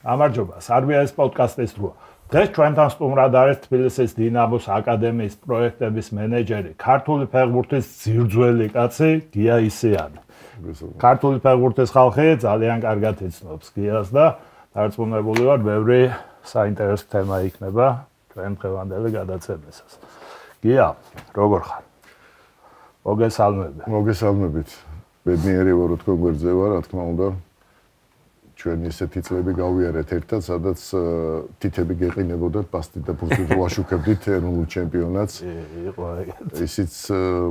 გამარჯობა, სარბია ეს პოდკასტის დროა. დღეს ჩვენთან სტუმრად არის თბილისის დინამოს აკადემიის პროექტების მენეჯერი, ქართული ფეხბურთის ძირძველი კაცი გია ისიანი. ქართული ფეხბურთის ხალხი ძალიან კარგად იცნობს გიას და დარწმუნებული ვარ, ბევრი საინტერესო თემა იქნება ჩვენ დღევანდელი გადაცემისას. გია, როგორ ხარ? მოგესალმებით. ბედნიერი ვარ, თქვენ გვერდზე ვარ, რა თქმა უნდა. ჩვენ ისეთი წლები გავიარეთ ერთად, სადაც თითები გეყინებოდათ, პასტით და ფურცლით ვაშუქებდით ეროვნულ ჩემპიონატს. იყო ეგეთი. ისიც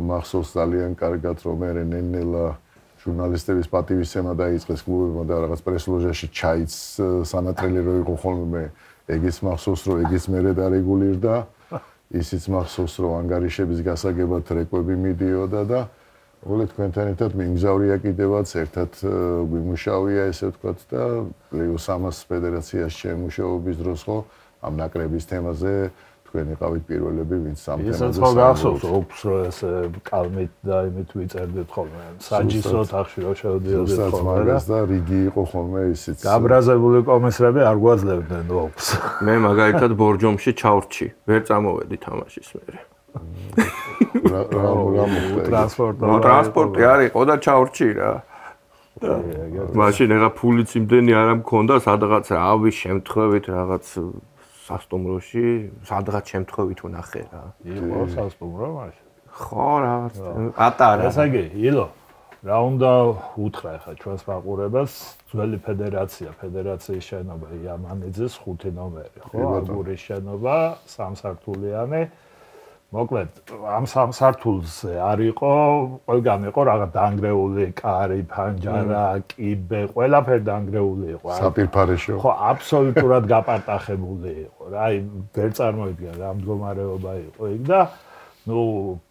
მახსოვს ძალიან კარგად, რომ ნელ-ნელა ჟურნალისტების პატივისცემა დაიწყეს კლუბებმა და რაღაც პრესლოჟაში ჩაიც სანატრელი რო იყო ხოლმე, ეგეც მახსოვს, რომ ეგეც მერე დარეგულირდა. ისიც მახსოვს, რომ ანგარიშების გასაგებად რეკვები მიდიოდა და ვთქვი თქვენთან ერთად მიმგზავრია კიდევაც ერთად გვიმუშავია ესე ვთქვათ და პლუს 300 ფედერაციაში შემუშავების დროს ხო ამ ნაკრების თემაზე თქვენ იყავით პირველები ვინც ამ თემაზე ისაც ხო გახსოვს ოფს რო ეს კალმით და იმით ვიწერდით ხოლმე საჯისოთ ახში რო შევდიოდით ხოლმე და რიგი იყო ხოლმე ისიც გაბრაზებული კომისრები არ გვაძლევდნენ ოფს მე მაგალითად ბორჯომში ჩავრჩი ვერ წამოვედი თამაშის მერე ტრანსპორტი არ იყო და ჩავრჩი რა. მაშინ ეგა ფულიც იმდენი არ მქონდა, სადღაც რავი შემთხვევით რაღაც სასტუმროში, სადღაც შემთხვევით ვნახე რა. იყო სასტუმრო მაშინ. ხო რაღაც ატარა. ესე იგი, ილო, რა უნდა უთხრა ხა ჩვენს მაყურებას, ძველი ფედერაციის შენობა იამანიძის 5 ნომერი, ხო? აგურის შენობა, სამსართულიანი მოკლედ ამ სამსართულზე არ იყო, ყველგან იყო რაღაც დანგრეული კარი, ფანჯარა, კიბე, ყველაფერი დანგრეული იყო. საპირფარეშო. ხო, აბსოლუტურად გაპარტახებული იყო. რა, ვერ წარმოვიდგენ რა მდგომარეობა იყო იქ და ნუ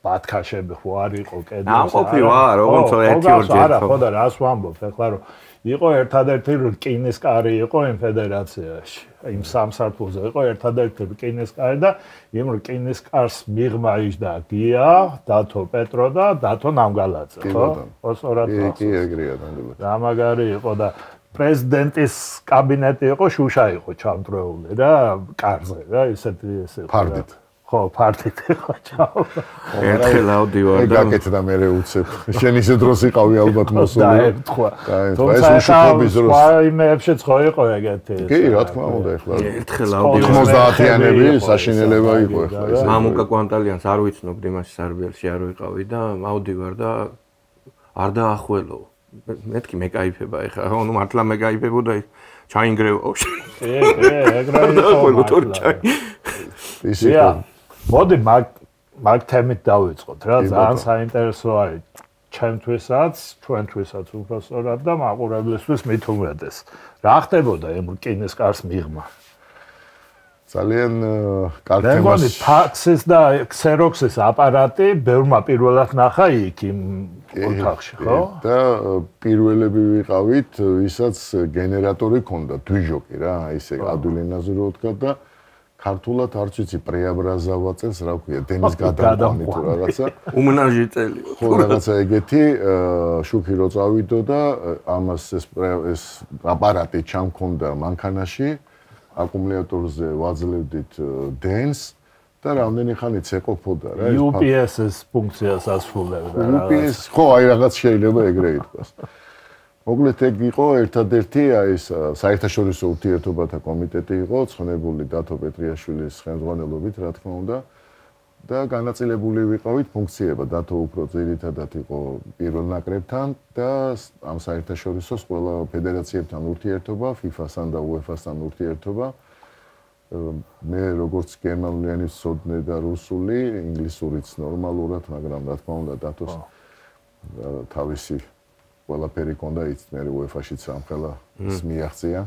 ბათქაშები ხო არ იყო კედელში. ამყოფი ვარ, როგორც ერთი-ორჯერ. არა, ხო და რას ვამბობ, ეხლა რომ იყო ერთადერთი რკინის კარი იყო იმ ფედერაციაში. იმ სამსართულზე იყო ერთადერთი რკინის კარი და იმ რკინის კარს მიღმა იჯდა გია, დათო პეტრო და დათო ნამგალაძე, ხო? ოსორად კი, ეგრეა ნამდვილად. რა მაგარი იყო და პრეზიდენტის კაბინეტი იყო, შუშა იყო ჩამწრეული რა, კარზე რა, ისეთი ესე იყო. ფარდით. ხო, ფარტით იყო ჩაო. ერთხელ ავდივარ და გაკეთდა მე უცებ. შენ ისე დროს იყავი ალბათ მოსული. დაერთხვა. ეს უშუქობის დროს. ვაიმეებშიც ხო იყო ეგეთი. კი, რა თქმა უნდა, ეხლა. ერთხელ ავდივარ. 90-იანები საშინელება იყო ეხლა ეს. მამუკა კვანტალიანს არ ვიცნობ იმაში სარბიელში არ ვიყავი და ავდივარ და არ დაახველო. მეთქი მეკაიფება ეხლა, ანუ მართლა მეკაიფებოდა ჩაინგრევო. კი, ეგრე იყო. ისე მოდი მაგ თემით დავიწყოთ რა, ძალიან საინტერესო არის ჩემთვისაც, ჩვენთვისაც უბრალოდ და მაყურებლისთვის მით უმეტეს. რა ხდებოდა იმ რკინის კარს მიღმა? ძალიან კარგი თემაა. მეგონი ფაქსის და ქსეროქსის აპარატი ბევრმა პირველად ნახა იქ იმ ოთახში, ხო? და პირველები ვიყავით, ვისაც გენერატორი ჰქონდა, დვიჟოკი რა, ისე ადვილი ენაზე რო ვთქვა და ქართულად არც ვიცი პრეაბრაზავა წელს რა ქვია დენის გადაყვანი თუ რაღაცა უმნაჟი წელი ხო რაღაცა ეგეთი შუქი რო წავიდო და ამას ეს აპარატი ჩამქონდა მანქანაში აკუმულატორზე ვაძლევდით დენს და რამდენი ხანით ეყოფოდა რა UPS-ის ფუნქციას ასრულებდა რა UPS ხო აი რაღაც შეიძლება ეგრე ითქვას მოკლედ ეგ იყო ერთადერთი აი ეს საერთაშორისო ურთიერთობათა კომიტეტი იყო ცხენებული დათო პეტრიაშვილის ხელმძღვანელობით რა თქმა უნდა და განაწილებული ვიყავით ფუნქციება დათო უფრო ძირითადად იყო პირველ ნაკრებთან და ამ საერთაშორისოს ყველა ფედერაციებთან ურთიერთობა FIFA-სთან და UEFA-სთან ურთიერთობა მე როგორც გერმანულიანი ვსწოდნე და რუსული ინგლისურიც ნორმალურად მაგრამ რა თქმა უნდა დათოს თავისი ყველაფერი ქონდა იცით მე UEFA-შიც სამხელა ის მიაღწია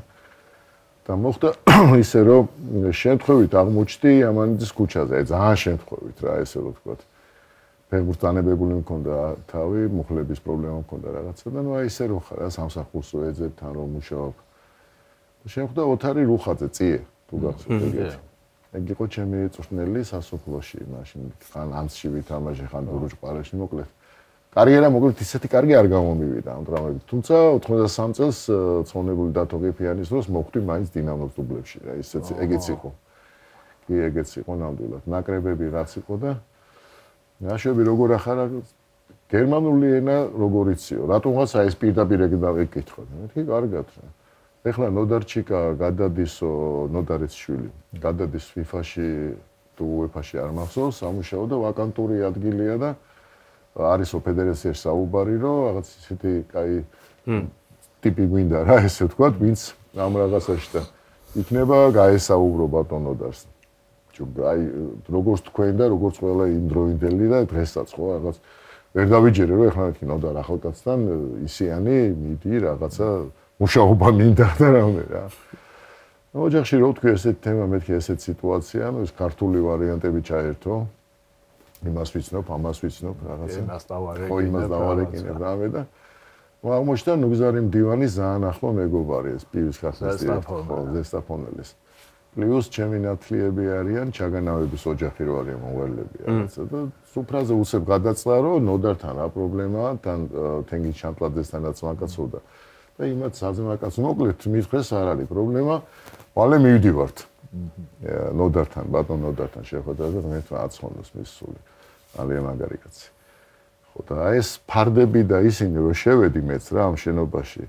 და მოხდა ისე რომ შემთხვევით აღმოჩნდი ამანიძის ქუჩაზე ძალიან შემთხვევით რა ესე რომ ვთქვათ ფეხბურთანებებული მქონდა თავი მუხლების პრობლემა მქონდა რაღაცა და ნუ აი ისე რომ ხარ რა სამსახურსო ეძებთან რომ მუშაობ შემხვდა ოთარი რუხაძე წიე თუ გახსოვთ ეგეთი ეგ იყო ჩემი წვრთნელი სასოფლოში მაშინ ხან ამსში ვითამაშე ხან დურუჯყარეში მოკლედ კარიერა მოკლედ ისეთი კარგი არ გამომივიდა ამ დრამებით. თუმცა 93 წელს ცხონებული დათო ყიფიანის დროს მოხვდი მაინც დინამოს დუბლებში რა, ეგეც იყო. კი, ეგეც იყო ნამდვილად. ნაკრებები რაც იყო და ნაშები როგორ ახარა გერმანული ენა როგორ იციო. რატომღაც აი ეს პირდაპირ ეკითხო. მეთქი კარგად რა. ეხლა ნოდარჩიკა გადადისო ნოდარიც შვილი. გადადის FIFA-ში თუ UEFA-ში არ მახსოვს, ამუშაო და ვაკანტური ადგილია და არისო ფედერაციაში საუბარი, რომ რაღაც ისეთი კაი ტიპი გვინდა რა, ესე ვთქვათ, ვინც ამ რაღაცაში და იქნება გაესაუბრო ბატონო დარს. აი როგორც თქვენ და როგორც ყველა იმდროინდელი და დღესაც ხო რაღაც ვერ დავიჯერე რომ ეხლა მეთქი ნოდარ ახალკაცთან ისიანი მიდი რაღაცა მუშაობა მინდა და რამე რა. ოჯახში რო თქვი ესეთი თემა მეთქი ესეთი სიტუაცია, ანუ ეს ქართული ვარიანტები ჩაერთო. იმას ვიცნობ, ამას ვიცნობ, რაღაცა. ხო, იმას დავარეკინებ რამე და აღმოჩნდა ნუგზარი მდივანი ძალიან ახლო მეგობარი ეს პივის ხასასი, ხო, ზესტაფონელის. პლუს ჩემი ნათლიები არიან ჩაგანავების ოჯახი რო არის მომღერლები რაღაცა და სუფრაზე უცებ გადაწყდა რომ ნოდართან რა პრობლემაა, თან თენგის ჩანტლაძესთანაც მაკაცობდა. და იმათ საზმაკაც მოკლედ მithres არ არის პრობლემა, მალე მივდივართ. ნოდართან, ბატონ ნოდართან შეხვედრა და მე თქვა აცხონოს მის სული. ძალიან მაგარი კაცი. ხო და აი ეს ფარდები და ისინი რო შევედი მეც რა ამ შენობაში.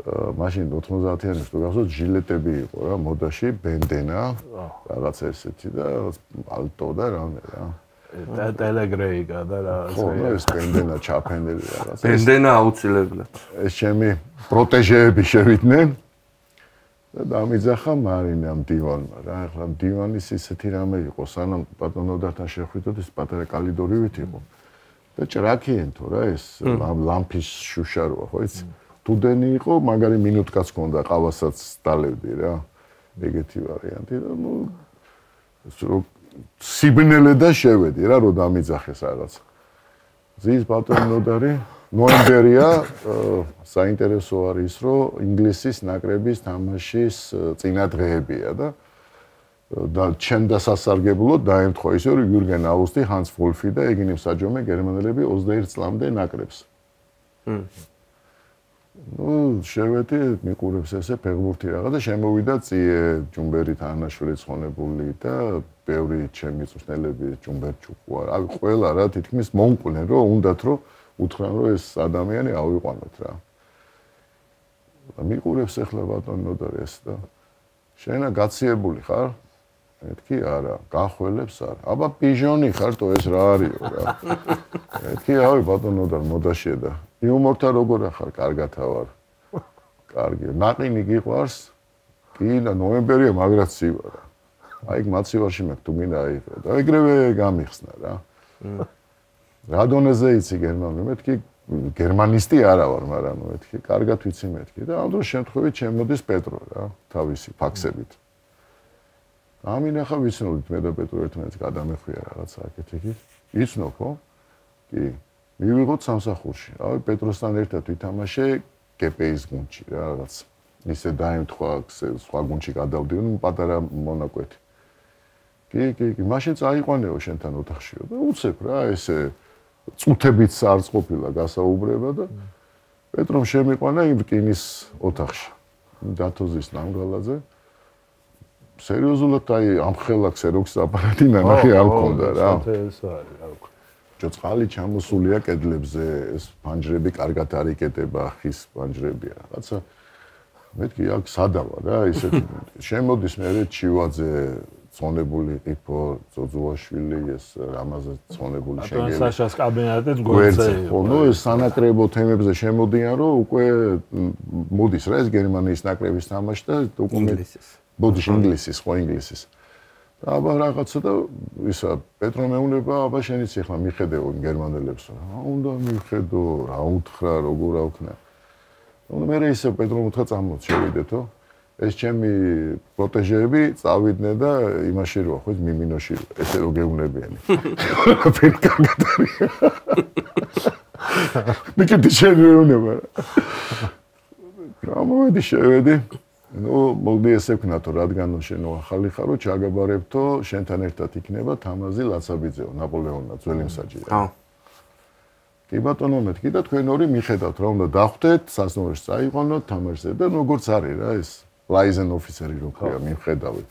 მაშინ 90-იანებში თუ გახსოვთ ჟილეტები იყო რა მოდაში, ბენდენა, რაღაცა ესეთი და ალტო და რამე რა. და ტელეგრეიკა და რაღაცა. ხო, ეს ბენდენა ჩაფენელი რაღაცა. ბენდენა აუცილებლად. ეს ჩემი პროტეჟეები შევიდნენ. და დამიძახა მარინა მდივანმა რა, ახლა მდივანის ისეთი რამე იყო, სანამ ბატონოდართან შეხვიდოთ ის პატარა კალიდორივით იყო. და ჭრაკიენთო რა ეს ლამპის შუშა როა, ხო იცი? თუდენი იყო, მაგარი მინუტკაც ჰქონდა, ყავასაც დალევდი რა. ეგეთი ვარიანტი და ნუ სიბნელე და შევედი რა, რომ დამიძახეს რაღაცა. ზის ბატონოდარი ნოემბერია საინტერესო არის რომ ინგლისის ნაკრების თამაშის წინა დღეებია და ჩემ დასასარგებლოდ დაემთხვა ისე რომ იურგენ აუსტი, ჰანს ვოლფი და ეგინი მსაჯომე გერმანელები 21 წლამდე ნაკრებს. ნუ შევედი მიყურებს ესე ფეხბურთი რაღაც და შემოვიდა წიე ჯუმბერი თანაშვილი ცხონებული და ბევრი ჩემი წვრთნელები ჯუმბერჩუკო არა ყველა რა თითქმის მომყვნენ რომ უნდათ რომ უთხრან რომ ეს ადამიანი ავიყვანოთ რა. მიყურებს ახლა ბატონ ნოდარი ეს და შენა გაციებული ხარ? მეთქი არა, გახველებს არა. აბა პიჟონი ხართო ეს რა არისო რა. მეთქი ავი ბატონ ნოდარ მოდაშია და იუმორთა როგორ ახარ? კარგათა ვარ. კარგი. ნაყინი გიყვარს? კი და ნოემბერია მაგრაც სივარა. აი მაცივარში მაგ თუ მინდა აიღო და ეგრევე გამიხსნა რა. რა დონეზე იცი გერმანული? მეთქი გერმანისტი არა ვარ, მაგრამ მეთქი კარგად ვიცი მეთქი და ამ დროს შემთხვევით შემოდის პეტრო რა, თავისი ფაქსებით. ამინახა ვიცნობთ მე და პეტრო ერთმანეთს გადამეხვია რაღაცა აქეთ-იქი. იცნობ ხო? კი. მივიღოთ სამსახურში. აი პეტროსთან ერთად ვითამაშე გპ-ის გუნდში რა რაღაც. ისე დაემთხვა სხვა გუნდში გადავდივარ, პატარა მონაკვეთი. კი, მაშინ წაიყვანეო შენთან ოთახშიო და უცებ რა ესე წუთებით არ ყოფილა გასაუბრება და პეტრომ შემიყვანა იმ რკინის ოთახში. დათოზის ნამგალაძე. სერიოზულად აი ამ ხელა ქსეროქსის აპარატი ნანახი არ მქონდა რა. ეს არის რა ვქო. ჯოწყალი ჩამოსულია კედლებზე, ეს ფანჯრები კარგად არ იკეტება, ხის ფანჯრებია რაღაცა. მეთქი აქ სადავა რა, ისეთი შემოდის მე ჩივაძე ცხონებული ყიფო ზოძუაშვილი ეს რამაზე ცხონებული შეგელი. საშას კაბინეტიც გვერდზე იყო. ხო, ნუ ეს სანაკრებო თემებზე შემოდიან, რომ უკვე მოდის რა ეს გერმანიის ნაკრების თამაში და ინგლისის. მოდის ინგლისის, ხო ინგლისის. და აბა რაღაცა და ისა პეტრო მეუნება, აბა შენიც ახლა მიხედევ იმ გერმანელებს რა. უნდა მიხედო, რა უთხრა, როგორ აუქნა. ნუ მე ისე პეტრო უთხრა წამოც შევიდეთო. ეს ჩემი პროტეჟეები წავიდნენ და იმაში როა ხო მიმინოში ესე რო გეუნებიანი. ფერი კარგად არის. მეკეთი შევეუნება რა. გამოვედი შევედი. ნუ მოგდი ესე ვქნათო რადგან შენო ახალი ხარო ჩაგაბარებთო შენთან ერთად იქნება თამაზი ლაცაბიძეო ნაპოლეონა ძველი მსაჯია. კი ბატონო მეთქი და თქვენ ორი მიხედავთ რა უნდა დახვდეთ, სასტუმროში წაიყვანოთ, თამაშზე და როგორც არის რა ეს ლაიზენ ოფიცერი რო ქვია მიხედავთ.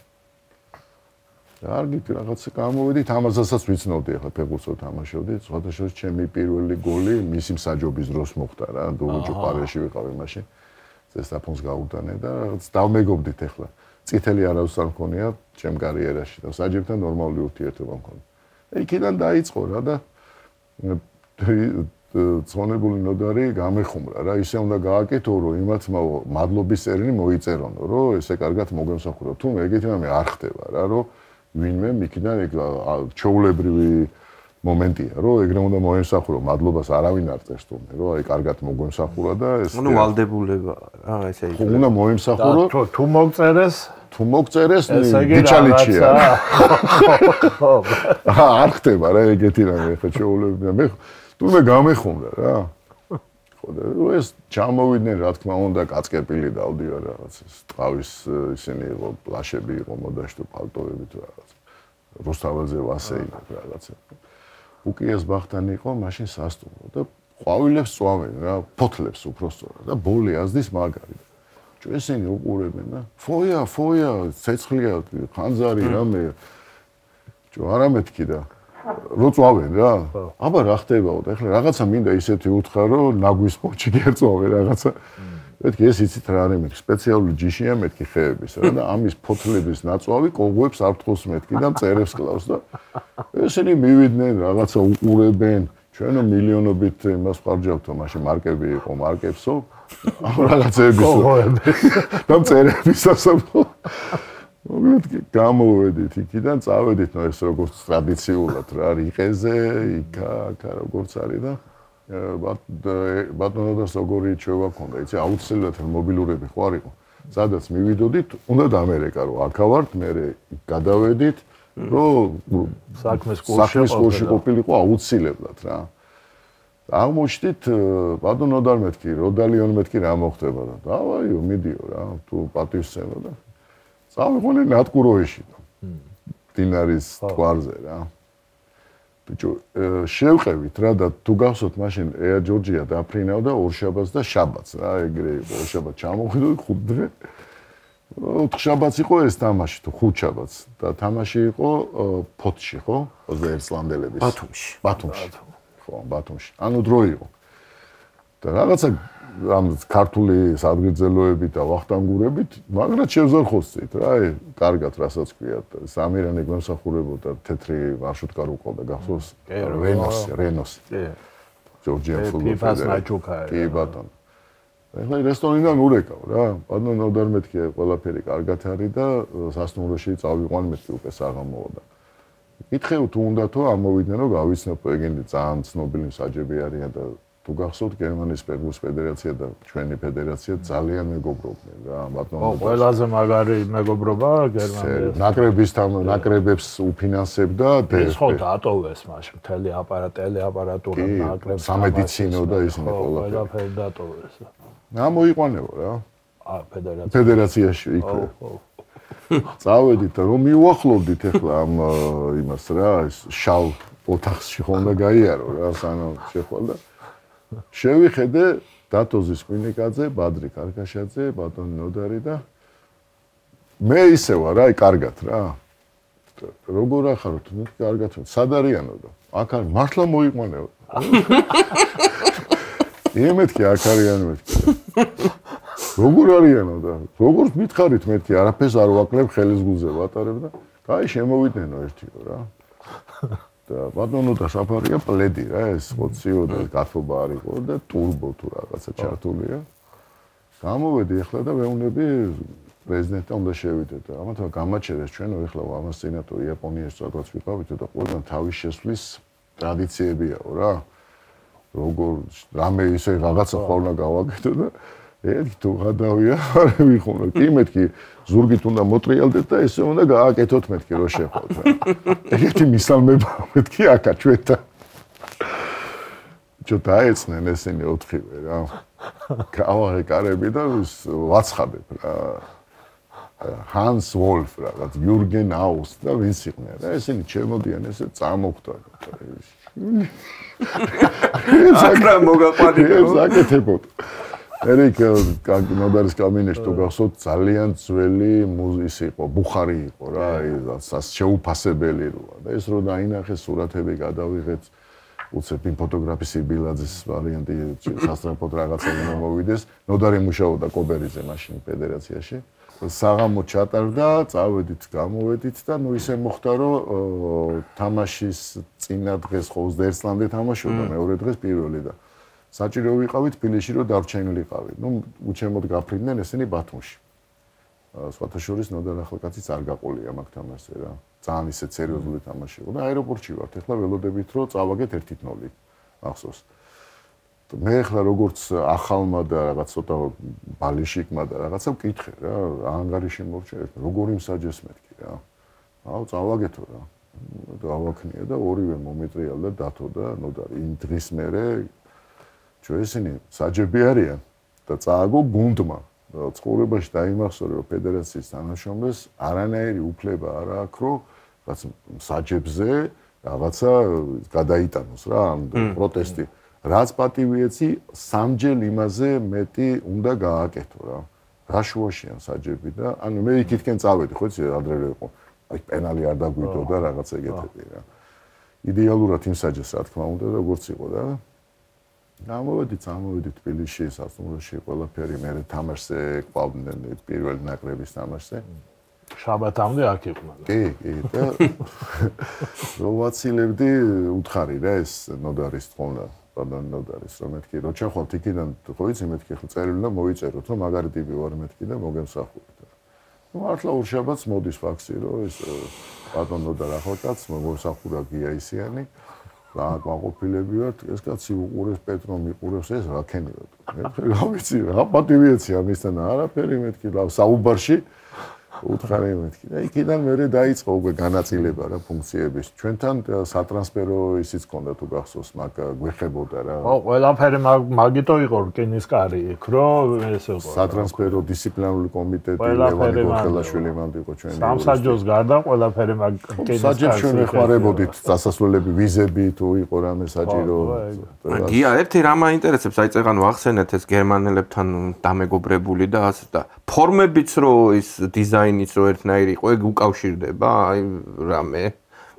კარგით რაღაცა გამოვედით, ამაზასაც ვიცნობდი ახლა ფეხბურთს თამაშობდი, სხვადასხვა ჩემი პირველი გოლი მისი მსაჯობის დროს მოხდა რა, დურუჯო პარეში ვიყავი მაშინ. ზესტაფონს გაუტანე და რაღაც დავმეგობდით ახლა. წითელი არავის არ მქონია ჩემ კარიერაში და საჯებთან ნორმალური ურთიერთობა მქონდა. იქიდან დაიწყო რა და ცხონებული ნოდარი გამეხუმრა რა, ისე უნდა გააკეთო, რომ იმათმა მადლობის წერილი მოიწერონო, რომ ესე კარგად მოგემსახურო. თუ ეგეთი რამე არ ხდება რა, რომ ვინმე იქიდან ჩაულებრივი მომენტია, რომ ეგრე უნდა მოემსახურო, მადლობას არავინ არ წერს თუმე, რომ აი კარგად მოგემსახურა და ეს ანუ ვალდებულება რა ესე იგი. უნდა მოემსახურო. თუ მოგწერეს თუ მოგწერეს ბიჭალიჩია. ხო. არ ხდება რა ეგეთი რამე ხა ჩაულებრივია. მე თუმე გამეხუმრა რა. ხო და ეს ჩამოვიდნენ რა თქმა უნდა კაცკეპილი დავდივარ რაღაც ეს ტყავის ისინი იყო პლაშები იყო მოდაშტო პალტოები თუ რაღაც. რუსთაველზე ვასე იყო რაღაცა. უკიეს ბახტანი იყო მაშინ სასტუმრო და ყვავილებს წვავენ რა, ფოთლებს უფრო სწორად და ბოლი აზდის მაგარი. ესენი უყურებენ და ფოია, ცეცხლია, ხანძარი რამე. არა მეთქი და რო წვავენ რა. აბა რა ხდებაო და ეხლა რაღაცა მინდა ისეთი უთხრა რომ ნაგვის პოჩი გერწვავენ რაღაცა. მეთქი ეს იცით რა არის მეთქი სპეციალური ჯიშია მეთქი ხეების რა და ამის ფოთლების ნაწვავი კოღოებს აფრთხოს მეთქი და მწერებს კლავს და ესენი მივიდნენ რაღაცა უყურებენ. ჩვენო მილიონობით იმას ხარჯავთო მაშინ მარკები იყო მარკებსო რაღაცეებისო და მწერების ასაფო მოგეთ გამოვედით იქიდან წავედით ნუ ეს როგორც ტრადიციულად რა რიყეზე იქა როგორც არის და ბატონო და როგორი ჩვევა ქონდა იცი აუცილებლად მობილურები ხო არ იყო სადაც მივიდოდით უნდა დამერეკა რომ აქა ვართ მე გადავედით რომ საქმის კურსში ყოფილიყო აუცილებლად რა. აღმოჩნდით ბატონო და მეთქი, როდალიონ მეთქი რა მოხდება და დავაიო მიდიო რა, თუ პატივსცემო და წავიყვანე ნატკუროეში და დინარის თვარზე რა. ბიჭო, შევყევით რა და თუ გახსოვთ მაშინ ეა ჯორჯია დაფრინავდა ორშაბათს და შაბათს რა, ეგრე იყო ორშაბათს ჩამოვიდოდი 5 დღე. 4 შაბათს იყო ეს თამაში თუ 5 შაბათს და თამაში იყო ფოთში ხო 21 ლანდელების ბათუმში ხო ბათუმში ანუ დრო იყო და რაღაცა ამ ქართული სადგრძელოებით და ვახტანგურებით მაგრამ შევზარხოსით რა კარგად რასაც ქვია სამირანი გვემსახურებოდა თეთრი მარშრუტკა რუყავდა გახსოვს რენოსი ჯორჯია ფულოფერა კი ბატონო ეხლა რესტორნიდან ურეკავ რა. ბატონო და მეთქი ყველაფერი კარგად არის და სასტუმროში წავიყვან მეთქი უკვე საღამოა და მითხევ თუ უნდა თუ ამოვიდნენ რომ გავიცნობ ეგენი ძალიან ცნობილი მსაჯები არიან და თუ გახსოვთ გერმანიის ფეხბურთის ფედერაცია და ჩვენი ფედერაცია ძალიან მეგობრობდნენ რა ბატონო. ყველაზე მაგარი მეგობრობა გერმანიის. ნაკრებებს უფინანსებდა და ეს ხო დატოვეს მაშინ მთელი აპარატურა ნაკრებს სამედიცინო და ისინი ყველაფერი დატოვეს. ამოიყვანებო რა. ფედერაციაში იქვე. წავედით რომ მიუახლოვდით ახლა ამ იმას რა ეს შავ ოთახში ხონდა გაიარო რა სანამ შეხვალდა. შევიხედე დათოზის კვინიკაძე, ბადრი კარგაშაძე, ბატონი ნოდარი და მე ისე ვარ აი კარგად რა. როგორ ახაროთ? მე კარგად ვარ. სად არიანო და? აქ არის მართლა მოიყვანებო. იმეთქი აქ არიან მეთქი. როგორ არიანო და როგორც მითხარით მეთქი არაფერს არ ვაკლებ ხელის გულზე ვატარებ და კაი შემოვიდნენო ერთიო რა. და ბატონო და საფარია პლედი რა ეს ხოციო და გათობა არისო და ტურბო თუ რაღაცა ჩართულია. გამოვედი ახლა და ვეუბნები პრეზიდენტთან უნდა შევიდეთ და ამათმა გამაჩერეს ჩვენო ახლა ამას წინათო იაპონიაში სადღაც ვიყავით და ყველგან თავის შესვლის ტრადიციებიაო რა. როგორ რამე ისე რაღაცა ხორნა გავაკეთო და ერთი თუ გადავია არ ვიხუნო კი მეთქი ზურგით უნდა მოტრიალდეთ და ესე უნდა გააკეთოთ მეთქი რო შეხვდეთ რა ერთი მისალმება მეთქი აქა ჩვენთან ჯო დაეცნენ ესენი 4-ვე რა გავაღე კარები და ვაცხადებ რა Hans Wolf რაღაც Jürgen Aus და ვინც იყვნენ რა ესენი ჩემოდიან ესე წამოხდა აკრა მოგაყვანილი საკეთებოდ ერიკ ნოდარის კაბინეტში თუ გახსოვთ ძალიან ძველი ის იყო ბუხარი იყო რა ის შეუფასებელი როა და ეს რო დაინახეს სურათები გადავიღეთ უცებ იმ ფოტოგრაფის იბილაძის ვარიანტი სასწრაფოდ რაღაცა მომოვიდეს ნოდარი მუშაობდა კობერიზე მაშინ ფედერაციაში საღამო ჩატარდა წავედით გამოვედით და ნუ ისე მოხდა რომ თამაშის წინა დღეს 21 წლამდე თამაშობდა მეორე დღეს პირველი და საჭირო ვიყავით თბილისში რომ დარჩენილიყავი ნუ უჩემოდ გაფრინდნენ ესენი ბათუმში სხვათა შორის ნოდარ ახალკაციც არ გაყოლია მაგ თამაშზე რა ძალიან ისე სერიოზული თამაში იყო და აეროპორტში ვართ ეხლა ველოდებით რომ წავაგეთ 1-0 ახსოვს მე ახლა როგორც ახალმა და რაღაც ცოტა ბალიშიკმა და რაღაცა ვკითხე რა ანგარიში მორჩა როგორი მსაჯეს მეთქი რა აუ წავაგეთო რა დავაქნია და ორივე მომეტრიალდა დათო და ნოდარი იმ დღის მერე ჩვენ ესენი საჯები არიან და წააგო გუნდმა ცხოვრებაში დაიმახსოვრე რომ ფედერაციის თანაშრომლებს არანაირი უფლება არ აქვს რომ რაც საჯებზე რაღაცა გადაიტანოს რა ამ პროტესტი რაც პატივიეცი სამჯერ იმაზე მეტი უნდა გააკეთო რა. რა შუაშიან საჯები და ანუ მე იქითკენ წავედი ხო იცი ადრევე იყო. აი პენალი არ დაგვიდო და რაღაც ეგეთები რა. იდეალურად იმ საჯეს რა თქმა უნდა როგორც იყო და გამოვედი თბილისში სასტუმროში ყველაფერი მე თამაშზე ყავდნენ პირველ ნაკრების თამაშზე. შაბათამდე აქ იყვნენ. კი და როვაცილებდი უთხარი რა ეს ნოდარის თხოვნა. ნოდარის რომ მეთქი რო ჩახვალთ იქიდან ხო იცი მეთქი ხო წერილი და მოიწეროთ რომ მაგარი ტიპი ვარ მეთქი და მოგემსახურეთ. ნუ მართლა ურშაბათს მოდის ფაქსი რომ ეს ბატონ ნოდარ ახალკაც მოგემსახურა გიაისიანი რა გაყოფილები ვართ ეს კაცი უყურებს პეტრომ იყურებს ეს რა ქენიოთ. მე რა ვიცი რა პატივიეცია მისთან არაფერი მეთქი რა საუბარში უთხარი მეთქი და იქიდან მერე დაიწყო უკვე განაწილება რა ფუნქციების ჩვენთან სატრანსფერო ისიც ქონდა თუ გახსოვს მაგ გვეხებოდა რა ო ყველაფერი მაგიტო იყო რკინისკარი იქ რომ ეს იყო სატრანსფერო დისციპლინარული კომიტეტი ლევანი გოხელაშვილი მანდ იყო ჩვენი სამსაჯოს გარდა ყველაფერი მაგ რკინისკარი საჯებს ჩვენ ეხმარებოდით დასასრულები ვიზები თუ იყო რამე საჭირო გია ერთი რამ აინტერესებს აი წეგან ვახსენეთ ეს გერმანელებთან დამეგობრებული და ასე და ფორმებიც რო ის დიზაინიც რო ერთნაირი იყო, ეგ უკავშირდება, აი რამე.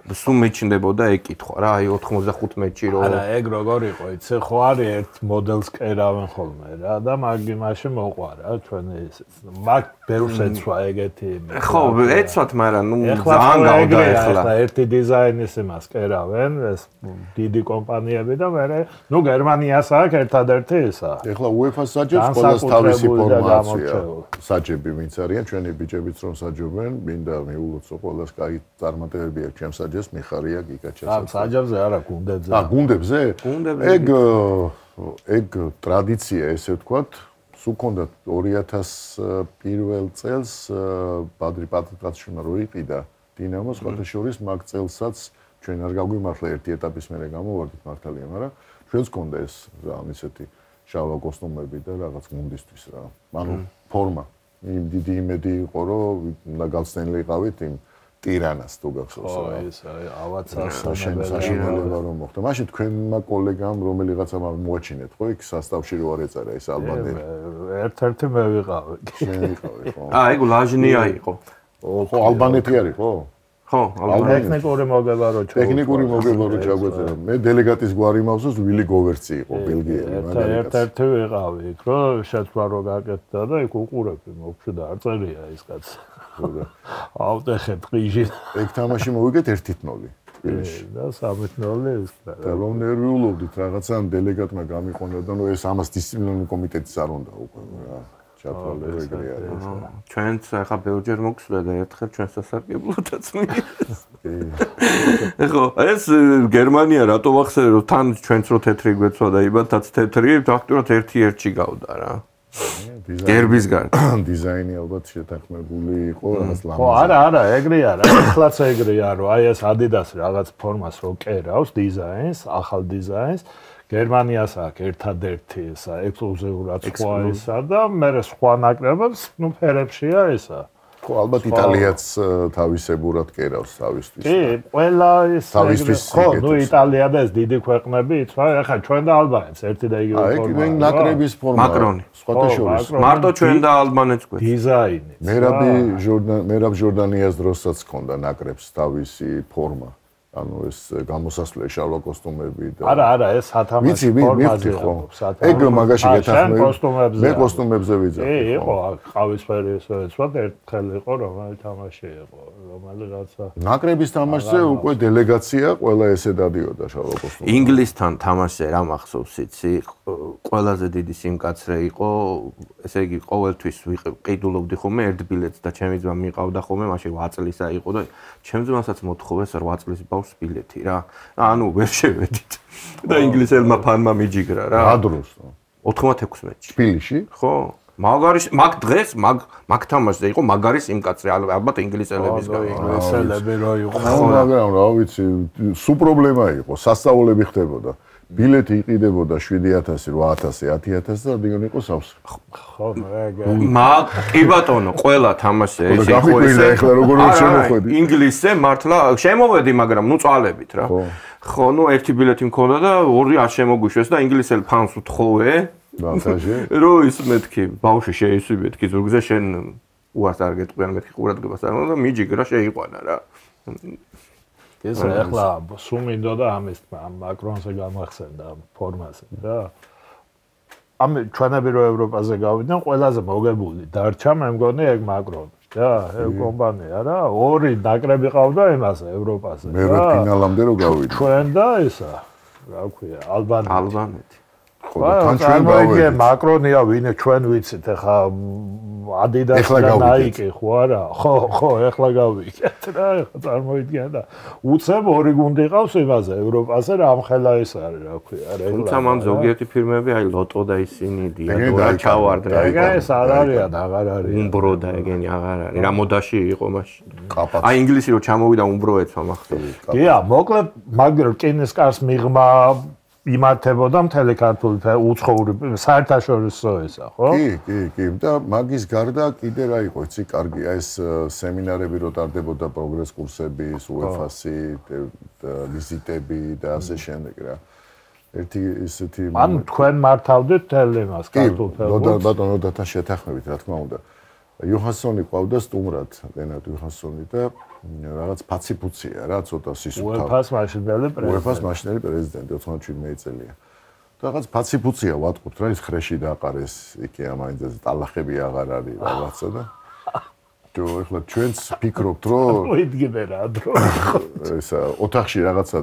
სულ მეჩნდებოდა ეგ კითხვა რა, აი 95-ში რო არა, ეგ როგორ იყო, იცი, ხო არის ერთ მოდელს კერავენ ხოლმე რა და მაშინ მოყვა რა, ჩვენ ეს მაგ ბერუს ეცვა ეგეთი. ხო, ეცვათ, მაგრამ ნუ ძალიან გავდა ეხლა ერთი დიზაინის იმას კერავენ, ეს დიდი კომპანიები და მე ნუ გერმანიას აქვს ერთადერთი ისა. ეხლა UEFA-ს საჯებს ყველას თავისი ფორმაცია. საჯები ვინც არიან, ჩვენი ბიჭებიც რომ საჯობენ, მინდა მიულოცო ყველას კაი წარმატებები აქვს ჩემს საჯებს. მიხარია გიკაჩას. ამ საჯებზე არა, გუნდებზე. გუნდებზე? ეგ ტრადიცია ესე ვთქვათ, სულ ქონდა 2000 პირველ წელს ბადრი პატრიკაშვილმა რო იყიდა დინამოს სხვათა შორის მაგ წელსაც ჩვენ არ გაგვიმართლა ერთი ეტაპის მერე გამოვარდით მართალია, მაგრამ ჩვენს ქონდა ეს ამ ისეთი შავა კოსტუმები და რაღაც გუნდისთვის რა. ანუ ფორმა. იმ დიდი იმედი იყო, რომ უნდა გავცნილიყავით იმ ტირანას თუ გახსოვს რა. ეს ავაცა საშინელება რომ მოხდა. მაშინ თქვენმა კოლეგამ რომელიღაცა მოაჩინეთ ხო იქ სასტავში რო არ ეწერა ეს ალბანელი. ერთ-ერთი მე ვიყავი. შენ ვიყავი ხო? ეგ ლაჟნია იყო. ხო ალბანეთი არის ხო? ხო, ტექნიკური მოგება რო ჩაგვეწერა. ტექნიკური მოგება რო ჩაგვეწერა. მე დელეგატის გვარი მავსოს ვილი გოვერცი იყო ბელგიელი მაგალითად. ერთ-ერთი ვიყავი იქ რომ შეცვლა რო გაკეთდა და იქ უყურებდი მოგშვიდა არ წერია ეს კაცი. ავტეხეთ ყიჟი. ეგ თამაში მოვიგეთ 1-0 თბილისში. და 3-0 ის და რომ ნერვიულობდით რაღაცა დელეგატმა გამიყონა და ნუ ეს ამას დისციპლინარული კომიტეტიც არ უნდა უკვე რა. ჩათვალე ეგრე არის. ჩვენც ახლა ბევრჯერ მოგსვლა და ერთხელ ჩვენ სასარგებლოდაც მიიღეს. ეხო ეს გერმანია რატო ვახსენე რომ თან ჩვენც რო თეთრი გვეცვა და იბათაც თეთრი ფაქტურად 1-1-ში გავდა რა. გერბის გარდა დიზაინი ალბათ შეთანხმებული იყო რაღაც ლამაზი. ხო, არა, ეგრე არა. ახლაც ეგრეა, რომ აი ეს Adidas რაღაც ფორმას რო კერავს დიზაინს, ახალ დიზაინს, გერმანიას აქვს ერთადერთი ესა ექსკლუზიურად სხვა ისა და მე სხვა ნაკრებებს, ნუ ფერებშია ესა. ხო, ალბათ იტალიაც თავისებურად კერავს თავისთვის. კი, ყველა ის ხო, ნუ იტალია და ეს დიდი ქვეყნები, ეხლა ჩვენ და ალბანეთს ერთი და იგივე ფორმა. აი, ნაკრების ფორმა. მაკრონი. სხვათა შორის. მარტო ჩვენ და ალბანეთს გვეც. დიზაინი. მერაბ ჟორდანიას დროსაც ჰქონდა ნაკრებს თავისი ფორმა. ანუ ეს გამოსასვლელი შავ კოსტუმები და არა, ეს სათამაშო ფორმაზე ხო. ეგ მაგაში გეთახმები. მე კოსტუმებზე ვიძახი. იყო ყავისფერი ესვა ერთხელ იყო რომელი თამაში იყო, რომელიღაცა. ნაკრების თამაშზე უკვე დელეგაცია ყველა ესე დადიოდა შავ კოსტუმში. ინგლისთან თამაშზე რა მახსოვს იცი? ყველაზე დიდი სიმკაცრე იყო, ესე იგი ყოველთვის ვიყიდულობდი ხოლმე ერთ ბილეთს და ჩემი ძმა მიყავდა ხოლმე, მაშინ 8 წლისა იყო და ჩემ ძმასაც მოთხოვეს 8 წლის ბავშვს ბილეთი რა. ანუ ვერ შევედით. და ინგლისელმა ფანმა მიჯიგრა რა. რა დროს? 96-ში. თბილისში? ხო. მაგ დღეს მაგ თამაშზე იყო მაგარი სიმკაცრე, ალბათ ინგლისელების გამო. ესელები რო იყო. მაგრამ რა ვიცი, სუ პრობლემა იყო, სასწაულები ხდებოდა. ბილეთი იყიდებოდა 7000, 8000, 10000 და რადგან იყო სავს. ხო, კი ბატონო, ყველა თამაშზე ეს იყო ესე. ეხლა როგორ შემოხვედი? ინგლისზე მართლა შემოვედი, მაგრამ ნუ წვალებით რა. ხო, ნუ ერთი ბილეთი მქონდა და ორი არ შემოგვიშვეს და ინგლისელ ფანს უთხოვე. ვანტაჟი? რო ის მეთქი, ბავშვი შეისვი მეთქი ზურგზე შენ უარს არ გეტყვიან მეთქი ყურადღებას არ უნდა და მიჯიგრა შეიყვანა რა. ეს ახლა სუმინდოდა ამის მაკრონზე გამახსენდა ფორმაზე რა. ამ ჩვენები რო ევროპაზე გავიდნენ, ყველაზე მოგებული დარჩა მე მგონი ეგ მაკრონი რა, ეგ კომპანია რა, ორი ნაკრები ყავდა იმაზე ევროპაზე. მე რა ფინალამდე რო გავიდე. ჩვენ და ისა, რა ქვია, ალბანეთი. ხო, თან ჩვენ გავიდეთ. მაკრონია ვინე ჩვენ ვიცით ახლა ადიდას და ნაიკი ხო არა? ხო, ეხლა გავიგეთ რა, ეხლა წარმოიდგინე და უცებ ორი გუნდი ყავს იმაზე ევროპაზე რა ამხელა ეს არის რა ქვია, რეგლამენტი. თუმცა მან ზოგიერთი ფირმები აი ლოტო და ისინი დიადორა ჩავარდა. ეს არ არიან, აღარ არის. უმბრო და ეგენი აღარ არის. რა მოდაში იყო მაშინ? აი ინგლისი რო ჩამოვიდა უმბროეთმა მახსოვს. გია, მოკლედ მაგრამ რკინის კარს მიღმა იმართებოდა მთელი ქართული უცხოური საერთაშორისო ესა, ხო? კი, და მაგის გარდა კიდე რა იყო, იცი, კარგი, ეს სემინარები რო ტარდებოდა პროგრეს კურსები, UEFA-ში, ვიზიტები და ასე შემდეგ რა. ერთი ისეთი ანუ თქვენ მართავდით თელ იმას ქართულ ფეხბურთს? ბატონო, დათან შეთანხმებით, რა თქმა უნდა. იოჰანსონი ყავდა სტუმრად, რენატ იოჰანსონი და რაღაც ფაციფუცია რა, ცოტა სისუფთავი. UEFA-ს მაშინდელი პრეზიდენტი. UEFA-ს მაშინდელი პრეზიდენტი 97 წელია. და რაღაც ფაციფუცია ვატყობთ რა, ის ხრეში დაყარეს, იქი ამაინც ტალახები აღარ არის რაღაცა და ეხლა ჩვენც ფიქრობთ რომ მოიდგინე რა დრო. ესა ოთახში რაღაცა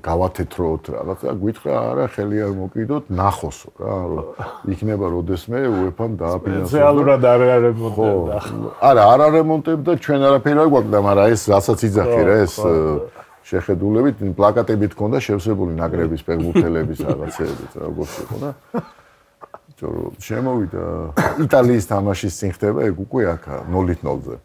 გავათეთროთ რაღაცა, გვითხრა არა, ხელი არ მოკიდოთ, ნახოსო რა, რომ იქნება როდესმე UEFA-მ დააფინანსოს. რეალურად არ არემონტებდა. არა, არ არემონტებდა, ჩვენ არაფერი არ გვაქვს და მაგრამ ეს რასაც იძახი რა, ეს შეხედულებით პლაკატებით ჰქონდა შევსებული ნაკრების ფეხბურთელების რაღაცეებით, როგორც იყო და შემოვიდა იტალიის თამაშის წინ ხდება ეგ უკვე აქა 0-0-ზე.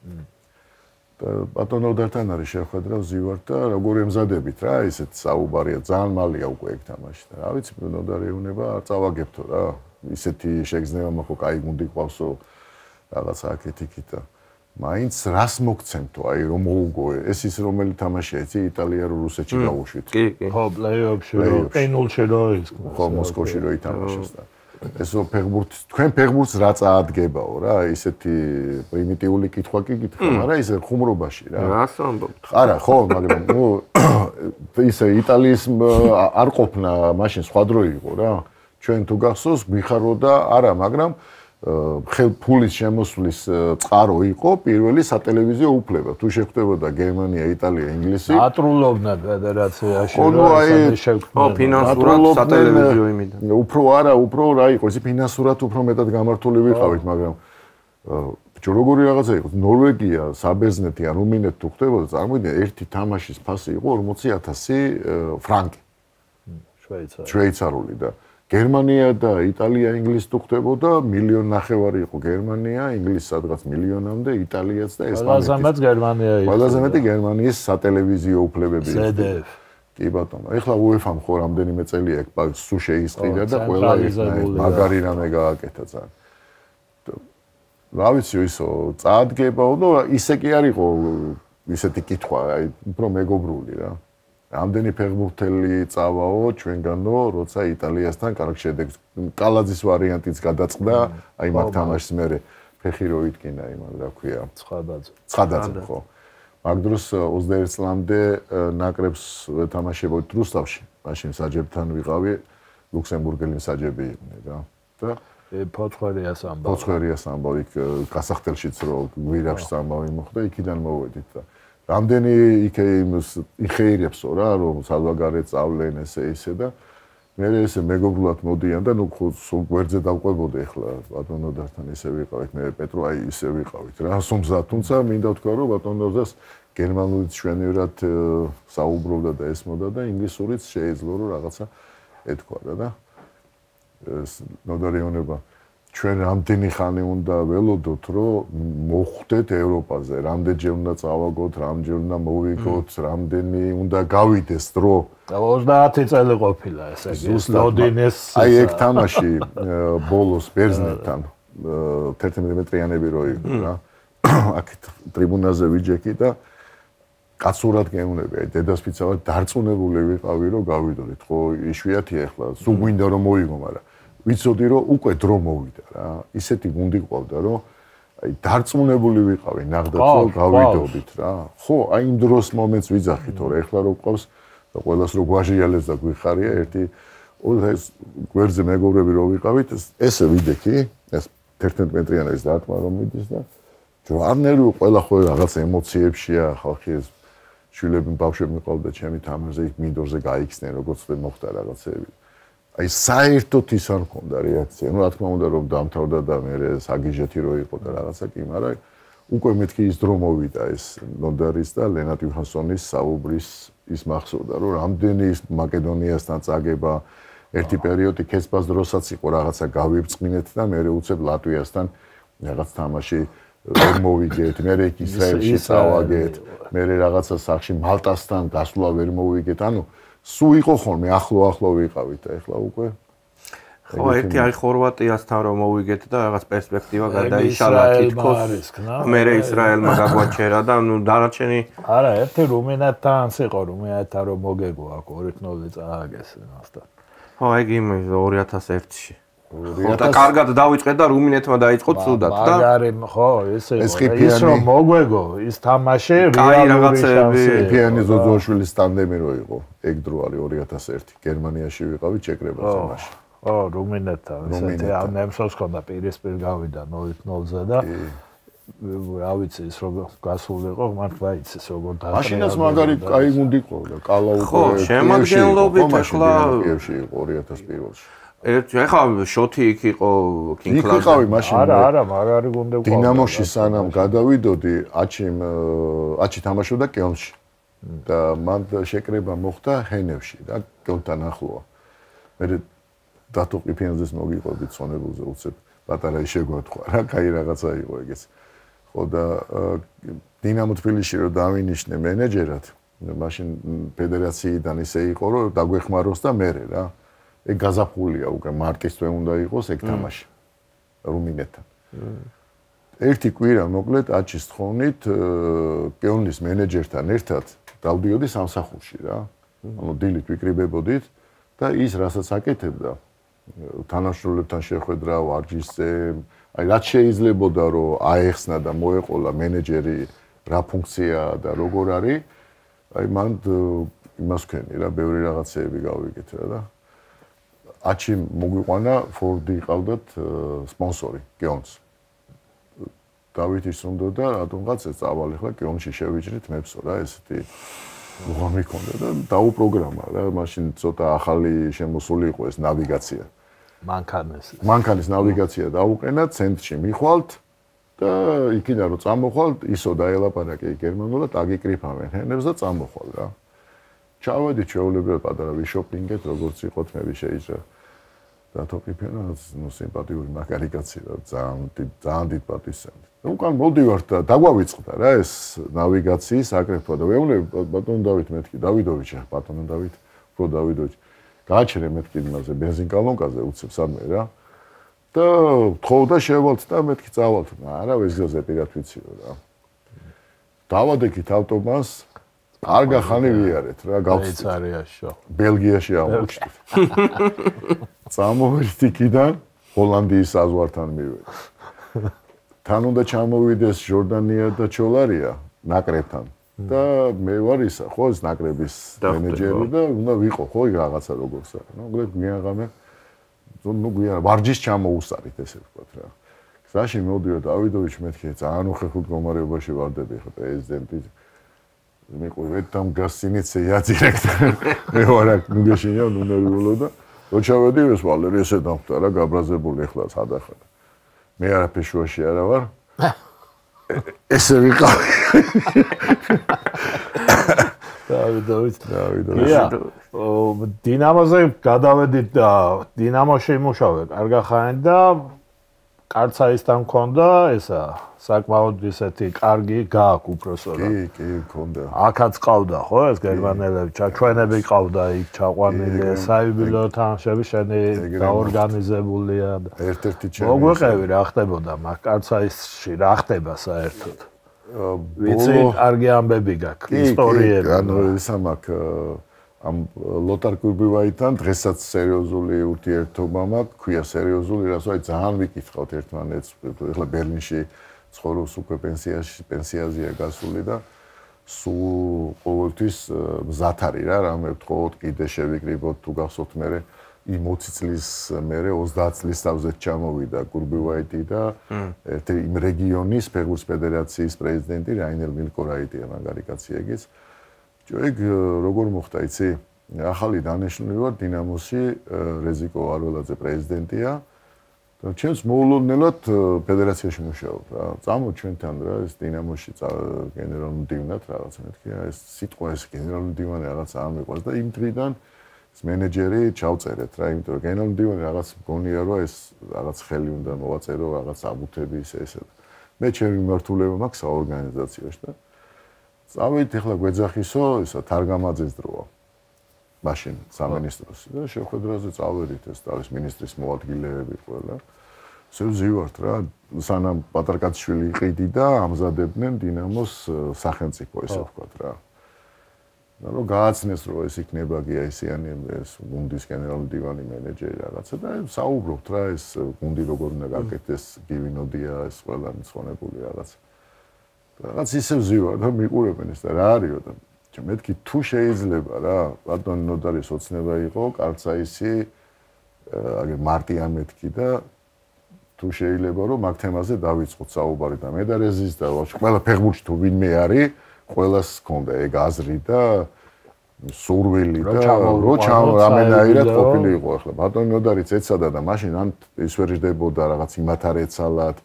და ბატონო დართან არის შეხვედრა ვზივართ და როგორ ემზადებით რა, ისეთ საუბარია, ძალიან მალია უკვე ეგ თამაში და რა ვიცი, ნოდარი ეუნება არ წავაგებთო რა. ისეთი შეგრძნება მაქვს, კაი გუნდი ყავსო რაღაცა აქეთ-იქით და მაინც რას მოგცემთო, აი რომ მოუგო ეს ის რომელი თამაშია, იცი, იტალია რო რუსეთში გავუშვით. კი. ხო, პლეიოფში რო პენულში რო ის ხო, მოსკოვში რო ითამაშეს და ესო ფეხბურთს, თქვენ ფეხბურთს რა წაადგებაო რა, ისეთი პრიმიტიული კითხვა კი გითხარ, მაგრამ ისე ხუმრობაში რა. რას ამბობთ? არა, ხო, მაგრამ ნუ ისე იტალიის არ ყოფნა მაშინ სხვა დრო იყო რა. ჩვენ თუ გახსოვს, გვიხაროდა არა, მაგრამ ფულის შემოსვლის წყარო იყო პირველი სატელევიზიო უფლება. თუ შეხვდებოდა გერმანია, იტალია, ინგლისი, ატრულობდნენ ფედერაციაში რა, ფინანსურად სატელევიზიო იმიდან. უფრო არა, უფრო რა იყო, ისი ფინანსურად უფრო მეტად გამართული ვიყავით, მაგრამ როგორი რაღაცა იყო, ნორვეგია, საბერძნეთი ან რუმინეთი თუ ხდებოდა, წარმოიდგინე, ერთი თამაშის ფასი იყო 40000 ფრანკი. შვეიცარიული და გერმანია და იტალია, ინგლისი თუ ხდებოდა, 1.5 მილიონი იყო გერმანია, ინგლისი სადღაც მილიონამდე, იტალიაც და ესპანეთი. ყველაზე მეტ გერმანია იყო. ყველაზე მეტი გერმანიის სატელევიზიო უფლებები. ZDF. კი ბატონო. ეხლა UEFA-მ ხო რამდენიმე წელია ეგ სუ შეისყიდა და ყველა მაგარი რამე გააკეთა ძალიან. რა ვიცი ისო წაადგებაო და ისე კი არისო ისეთი კითხვა აი უფრო მეგობრული რა რამდენი ფეხბურთელი წავაო ჩვენგანო როცა იტალიასთან კარგ შედეგს კალაძის ვარიანტიც გადაწყდა აი მაგ თამაშს მერე ფეხი რო იტკინა იმან რა ქვია ცხადაძე ხო მაგ დროს 21 წლამდე ნაკრებს ვეთამაშებოდი რუსთავში მაშინ საჯებთან ვიყავი ლუქსემბურგელი საჯები იყვნენ რა და ფოცხერიას ამბავი გასახდელშიც რო გვირაბშიც ამბავი მოხდა იქიდან მოვედით და რამდენი იხეირებსო რა რომ საზღვარგარეთ წავლენ ესე და მე ესე მეგობრულად მოდიან და ნუ სულ გვერდზე დავყვებოდი ახლა ბატონოდასთან ისე ვიყავით მე პეტრო აი ისე ვიყავით რა სუმზა თუმცა მინდა ვთქვა რომ ბატონოდას გერმანულიც შვენივრად საუბრობდა და ესმოდა და ინგლისურიც შეეძლო რომ რაღაცა ეთქვა და ნოდარიონება ჩვენ რამდენი ხანი უნდა ველოდოთ რომ მოხვდეთ ევროპაზე რამდენჯერ უნდა წავაგოთ რამდენჯერ უნდა მოვიგოთ რამდენი უნდა გავიდეს დრო 30 წელი ყოფილა ესე იგი ლოდინეს აი ეგ თამაში ბოლოს ბერძნეთთან 11 მეტრიანები რო იყო რა აქ ტრიბუნაზე ვიჯექი და კაცურად გეუნები აი დედასფიცავად დარწმუნებული ვიყავი რომ გავიდოდით ხო იშვიათია ახლა სულ გვინდა რომ მოვიგო მაგრამ ვიცოდი რომ უკვე დრო მოვიდა რა ისეთი გუნდი ყავდა რომ აი დარწმუნებული ვიყავი ნახდათ რომ გავიდოდით რა ხო აი იმ დროს მომენტს ვიძახი თორე ეხლა რო ყავს და ყველას რო გვაჟიალებს და გვიხარია ერთი ეს გვერდზე მეგობრები რო ვიყავით ესე ვიდექი ეს 11 მეტრიანების დარტყმა რომ მიდის და ჯვარნერი ყველა ხო რაღაც ემოციებშია ხალხი ეს შვილები ბავშვები მიყავდა ჩემი თამაშზე იქ მინდორზე გაიქცნენ როგორც მოხდა რაღაცები აი საერთოდ ის არ მქონდა რეაქცია. ნუ რა თქმა უნდა რომ დამთავრდა და მე საგიჟეთი რო იყო და რაღაცა კი, მაგრამ უკვე მეთქი ის დრო მოვიდა ეს ნოდარის და ლენატ იუჰანსონის საუბრის ის მახსოვდა რომ რამდენი მაკედონიასთან წაგება ერთი პერიოდი ქესპას დროსაც იყო რაღაცა გავიბწყინეთ და მე უცებ ლატვიასთან რაღაც თამაში ვერ მოვიგეთ, მე იქ ისრაელში წავაგეთ, მე რაღაცა სახში მალტასთან გასვლა ვერ მოვიგეთ, ანუ სულ იყო ხოლმე ახლო ვიყავით და ეხლა უკვე ხო ერთი აი ხორვატიასთან რომ მოვიგეთ და რაღაც პერსპექტივა გადაიშალა თითქოს მე ისრაელმა გაგვაჩერა და ნუ დანარჩენი არა ერთი რუმინეთთან იყო რუმინეთთან რომ მოგეგო აქ 2-0 წააგეს მასთან ხო ეგ იმ 2001-ში ხო და კარგად დავიწყე და რუმინეთმა დაიწყო ცუდად და მაგარი ხო ის რომ მოგვეგო ის თამაში რეალური შანსი ფიანი ზოძოაშვილის ტანდემი რო იყო ეგ დრო არის 2001 გერმანიაში ვიყავი ჩეკრება თამაში ხო რუმინეთთან ესეთი ნემსოს ხონდა პირისპირ გავიდა 0-0-ზე და რა ვიცი ის როგორ გასულიყო მართლა ვიცი ეს როგორ დაასრულა მაშინაც მაგარი კაი გუნდი ყავდა კალა უკვე ხო შემადგენლობით ახლა კიევში იყო 2001-ში ეხლა შოთი იქ იყო კინგკლაბი. იქ იყავი მაშინ. არა, მაგარი გუნდი ყავდა. დინამოში სანამ გადავიდოდი, აჩი თამაშობდა კელნში. და მან შეკრება მოხდა ჰენევში და კელნთან ახლოა. მე დათო ყიფიანძეს მოგიყვებით ცონებულზე უცებ პატარა შეგვეთქვა რა, კაი რაღაცა იყო ეგეც. ხო და დინამო თბილისში რომ დავინიშნე მენეჯერად, მაშინ ფედერაციიდან ისე იყო რომ დაგვეხმაროს და მე რა. ეგ გაზაფხულია უკვე მარტის თვე უნდა იყოს ეგ თამაში რუმინეთთან. ერთი კვირა მოკლედ აჩის თხოვნით კეონლის მენეჯერთან ერთად დავდიოდი სამსახურში რა. ანუ დილით ვიკრიბებოდით და ის რასაც აკეთებდა თანამშრომლებთან შეხვედრა ვარჯიშზე, აი რაც შეიძლებოდა რომ აეხსნა და მოეყოლა მენეჯერი რა ფუნქცია და როგორ არის, აი მან იმას ვქენი რა, ბევრი რაღაცეები გავიგეთ რა და აჩი მოგვიყვანა ფორდი იყავდათ სპონსორი კეონს. დავითის უნდა და რატომღაც ეს წავალ ახლა კეონში შევიჭრით მეფსო რა ესეთი უღამი ქონდა და დაუპროგრამა რა მაშინ ცოტა ახალი შემოსული იყო ეს ნავიგაცია. მანქანის ნავიგაცია დაუყენა ცენტრში მიხვალთ და იქიდან რომ წამოხვალთ ისო დაელაპარაკე გერმანულად აგიკრიფავენ ჰენებს და წამოხვალ რა. ჩავედი ჩვეულებრივად პატარა ვიშოპინგეთ როგორც იყოთ მე შეიძლება დათო ყიფიანა ნუ სიმპათიური მაგარი კაცი რა ძალიან დიდ პატივსაცემად. უკან მოდივარ და დაგვავიწყდა რა ეს ნავიგაციის აკრეფვა და ვეუბნები ბატონ დავით მეთქი დავიდოვიჩი ბატონ დავით უფრო დავიდოვიჩი გააჩერე მეთქი იმაზე ბენზინკალონკაზე უცებ სამე რა და თხოვდა შევალთ და მეთქი წავალთ. არა, ეს გზაზე პირად ვიციო რა. დავადექით ავტომას, არ გახანი ვიარეთ რა, გავწევთ. შვეიცარიაშო. ბელგიაში აღმოჩნდით. წამოვიდით იქიდან ჰოლანდიის საზღვართან მივედით. თან უნდა ჩამოვიდეს ჟორდანია და ჩოლარია ნაკრებთან. და მე ვარ ისა, ხო, ეს ნაკრების მენეჯერი და უნდა ვიყო, ხო, რაღაცა როგორც არის. ნუ გვიან ღამე გვიან ვარჯიშს ჩამოუსარით, ესე ვთქვათ რა. გზაში მოდიო დავიდოვიჩი მეთქი, ძალიან უხერხულ მდგომარეობაში ვარდები ხა პრეზიდენტი. მე ყურეთ ამ გასინიცია დირექტორი. მე ვარ აქ ნუგეშინია, ნუმერულო და როჩავედი ეს ვალერი ესე დამხტა რა, გაბრაზებული ახლა სადახა. მე არაფერ შუაში არა ვარ. ესე ვიყავი. დავიდოვით. დინამოზე გადავედით და დინამოში იმუშავე კარგა ხანი და კარცაისთან მქონდა ესა საკმაოდ ისეთი კარგი გააკ უბრალოდ. კი, მქონდა. აქაც ყავდა ხო ეს გერმანელები, ჩვენები ყავდა იქ ჩაყვანილი, საიუბილეო თანხები შენი გაორგანიზებულია და ერთ-ერთი ჩემი. მოგვეყევი რა ხდებოდა მაგ კარცაისში, რა ხდება საერთოდ. ვიცი, კარგი ამბები გაქვს, ისტორიები. ანუ ისა მაქვს ამ ლოტარ კურბივაითან დღესაც სერიოზული ურთიერთობა მაქვს, ქვია სერიოზული, რასაც ძალიან ვიკითხავთ ერთმანეთს. ეხლა ბერლინში ცხოვრობს უკვე პენსიაზეა გასული და სულ ყოველთვის მზად არის რა, რამე ვთხოვოთ, კიდე შევიკრიბოთ თუ გახსოვთ მე 20 წლის მერე 30 წლის თავზეთ ჩამოვიდა კურბივაიტი და ერთი იმ რეგიონის ფეხბურთის ფედერაციის პრეზიდენტი რაინერ მილკორაიტია მაგარი კაცი ეგეც. ეგ როგორ მოხდა, იცი? ახალი დანიშნული ვარ დინამოში, რეზიკო არველაძე პრეზიდენტია. და ჩემს მოულოდნელად ფედერაციაში მუშაობ რა. წამო ჩვენთან რა, ეს დინამოში გენერალური მდივნად რაღაცა მეთქია, ეს სიტყვა ეს გენერალური მდივანი რაღაცა ამიყვანს და იმ დღიდან ეს მენეჯერი ჩავწერეთ რა, იმიტომ რომ გენერალური მდივანი რაღაც მგონია რომ ეს რაღაც ხელი უნდა მოვაწერო, რაღაც აბუთები ესე. მე ჩემი მიმართულება მაქვს საორგანიზაციაში და წავედით ახლა გვეძახისო, ისა თარგამაძეს დროა. მაშინ სამინისტროსი და შეხვედრაზე წავედით ეს თავის მინისტრის მოადგილეები ყველა. შევზივართ რა, სანამ პატარკაცშვილი იყიდი და ამზადებდნენ დინამოს სახელმწიფო, ესე ვთქვათ რა. და რომ გააცნეს რომ ეს იქნება გიაისიანი ეს გუნდის გენერალური მდივანი მენეჯერი რაღაცა და საუბრობთ რა, ეს გუნდი როგორ უნდა გაკეთდეს, გივინოდია ეს ყველა მიცხოვრებული რაღაცა. რაღაც ისე ვზივარ და მიყურებენ ეს და რა არისო და მეთქი თუ შეიძლება რა ბატონი ნოდარის ოცნება იყო კარცაისი აგერ მარტიან მეთქი და თუ შეიძლება რომ მაგ თემაზე დავიწყოთ საუბარი და მე და რეზის და ყველა ფეხბურთში თუ ვინმე არის ყველას ჰქონდა ეგ აზრი და სურვილი და რო რამენაირად ყოფილიყო ახლა ბატონი ნოდარიც ეცადა და მაშინ ან ის ვერ ჯდებოდა რაღაც იმათ არ ეცალათ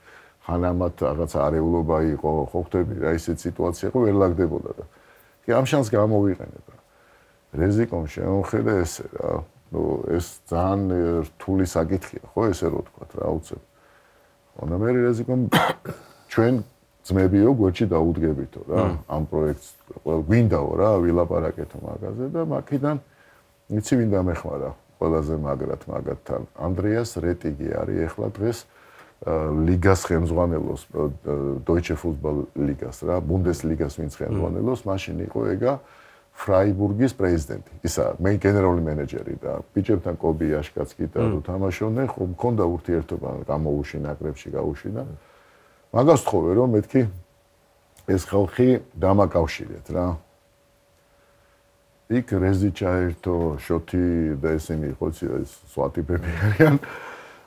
ხანამათ რაღაც არეულობა იყო ხო ხტები რა ისეთ სიტუაცია იყო ვერ ლაგდებოდა და კი ამ შანსს გამოვიყენებ რა რეზიკომ შემოხედა ესე რა ნუ ეს ძალიან რთული საკითხია ხო ესე რო თქვა რა უცებ ხონა მე რეზიკომ ჩვენ ძმებიო გვერდში დაუდგებითო რა ამ პროექტს ყველა გვინდაო რა ვილაპარაკეთო მაგაზე და მაქიდან იცი ვინ დამეხმარა ყველაზე მაგრად მაგათთან ანდრეას რეტიგი არის ეხლა დღეს ლიგას ხელმძღვანელობს Deutsche Fußball Ligas რა Bundesligas ვინც ხელმძღვანელობს მაშინ იყო ეგა ფრაიბურგის პრეზიდენტი ისა მე გენერალური მენეჯერი და ბიჭებთან კობი აშკაცკი და თამაშობდნენ ხო მქონდა ურთიერთობა გამოუში ნაკრებში გაუშვიდა მაგას თხოვე რომ მეთქი ეს ხალხი დამაკავშირეთ რა იქ რეზი ჩაერთო შოთი და ესენი ხო ის სვატიპები არიან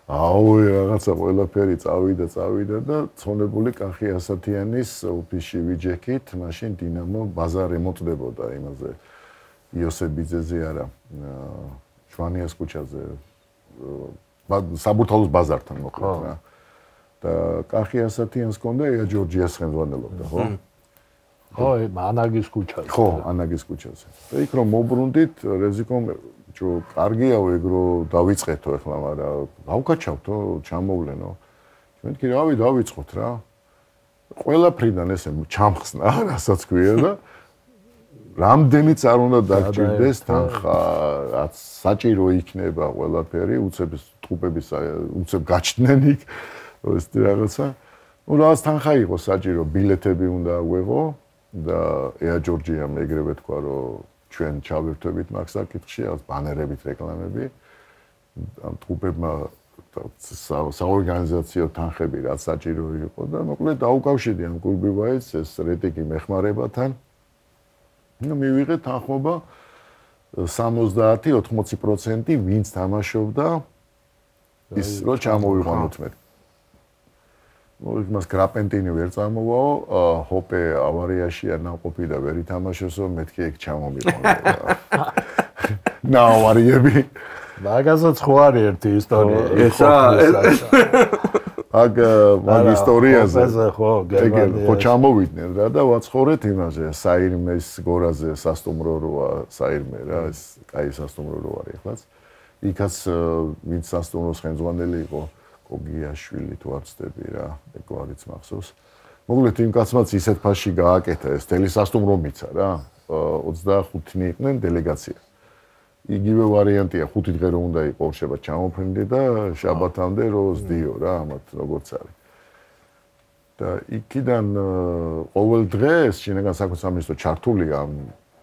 აუ რაღაცა ყველაფერი წავიდა და ცონებული კახი ასათიანის ოფისში ვიჯექით მაშინ დინამო ბაზარი მოწდებოდა იმაზე იოსებიძეზე არა შვანიას ქუჩაზე საბურთალოს ბაზართან მოხდა რა და კახი ასათიანს კონდა ია ჯორჯიას ხელმძღვანელობდა ხო ხო ანაგის ქუჩაზე ხო ანაგის ქუჩაზე და იქ რომ მოbrundit რეზიკომ ჯო კარგიაო ეგ რო დავიწყეთო ახლა მაგრამ გავკაჩავთო ჩამოვლენო ჩვენ კი რავი დავიწყოთ რა ყველაფრიდან ესე ჩამხსნა რასაც ქვია და რამდენიც არ უნდა დაგჭირდეს თანხა, რაც საჭირო იქნება ყველაფერი, უცებ ტყუპების უცებ გაჩნდნენ იქ ეს რაღაცა. Ну, რაღაც თანხა იყო საჭირო, ბილეთები უნდა აღვეღო და ია ჯორჯიამ ეგრევე თქვა, რომ ჩვენ ჩავერთვებით მაგ საკითხში, რაღაც ბანერებით რეკლამები. ამ ტყუპებმა საორგანიზაციო თანხები რაც საჭირო იყო და მოკლედ დაუკავშირდი ამ გულბივაიც ეს რეტიკი მეხმარებათან. ну მივიღე თანხმობა 70-80% ვინც თამაშობდა ის რო ჩამოვიყვანოთ მე. მას გრაპენტინი ვერ წამოვაო, ჰოპე ავარიაში არ ნაყოფი და ვერ ითამაშოსო, მეთქი ეგ ჩამომიყვანა. ნაავარიები. მაგასაც ხო არის ერთი ისტორია. ესა აგ მაგ ისტორიაზე ხო, გერმანიაში. ხო ჩამოვიდნენ რა და ვაცხოვრეთ იმაზე, საირმეს გორაზე სასტუმრო როა, საირმე რა, ეს კაი სასტუმრო რო არის ახლაც. იქაც ვინც სასტუმროს ხელმძღვანელი იყო, გოგიაშვილი თუ არ ვცდები რა, ეგ არიც მახსოვს. მოკლედ იმ კაცმაც ისეთ ფასში გააკეთა ეს თელი სასტუმრო მიცა რა. 25-ნი იყვნენ დელეგაცია. იგივე ვარიანტია, 5 დღე რომ უნდა იყო ორშაბათ ჩამოფრინდი და შაბათამდე რო ზდიო რა, ამათ როგორც არის. და იქიდან ყოველ დღეს შინაგან საქმეთა სამინისტრო ჩართულია ამ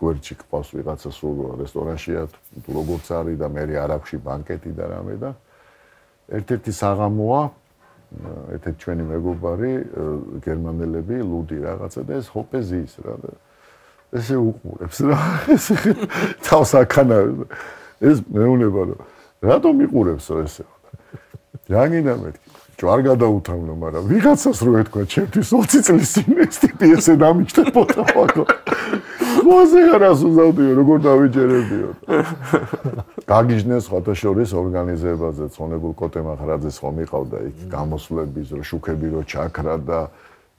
გვერდში ყავს ვიღაცა სულ რესტორანშია თუ როგორც არის და მე არაფში ბანკეტი და რამე და ერთ-ერთი საღამოა ერთ-ერთი ჩვენი მეგობარი გერმანელები ლუდი რაღაცა და ეს ჰოპეზის რა და ესე უყურებს რა ესე თავს აქანავ ეს მეუნება რომ რატომ იყურებსო ესე რანგინა მეთქი ჯვარ გადაუთავნო მაგრამ ვიღაცას რო ეთქვა ჩემთვის 20 წლის წინ ეს ტიპი ესე დამიჯდებოდა ხო მოზე გარას უზავდიო როგორ დავიჯერებიო გაგიჟნეს ხათაშორის ორგანიზებაზე ცხონებულ კოტე მახრაძეს ხომ იყავდა იქ გამოსვლების რო შუქები რო ჩაქრა და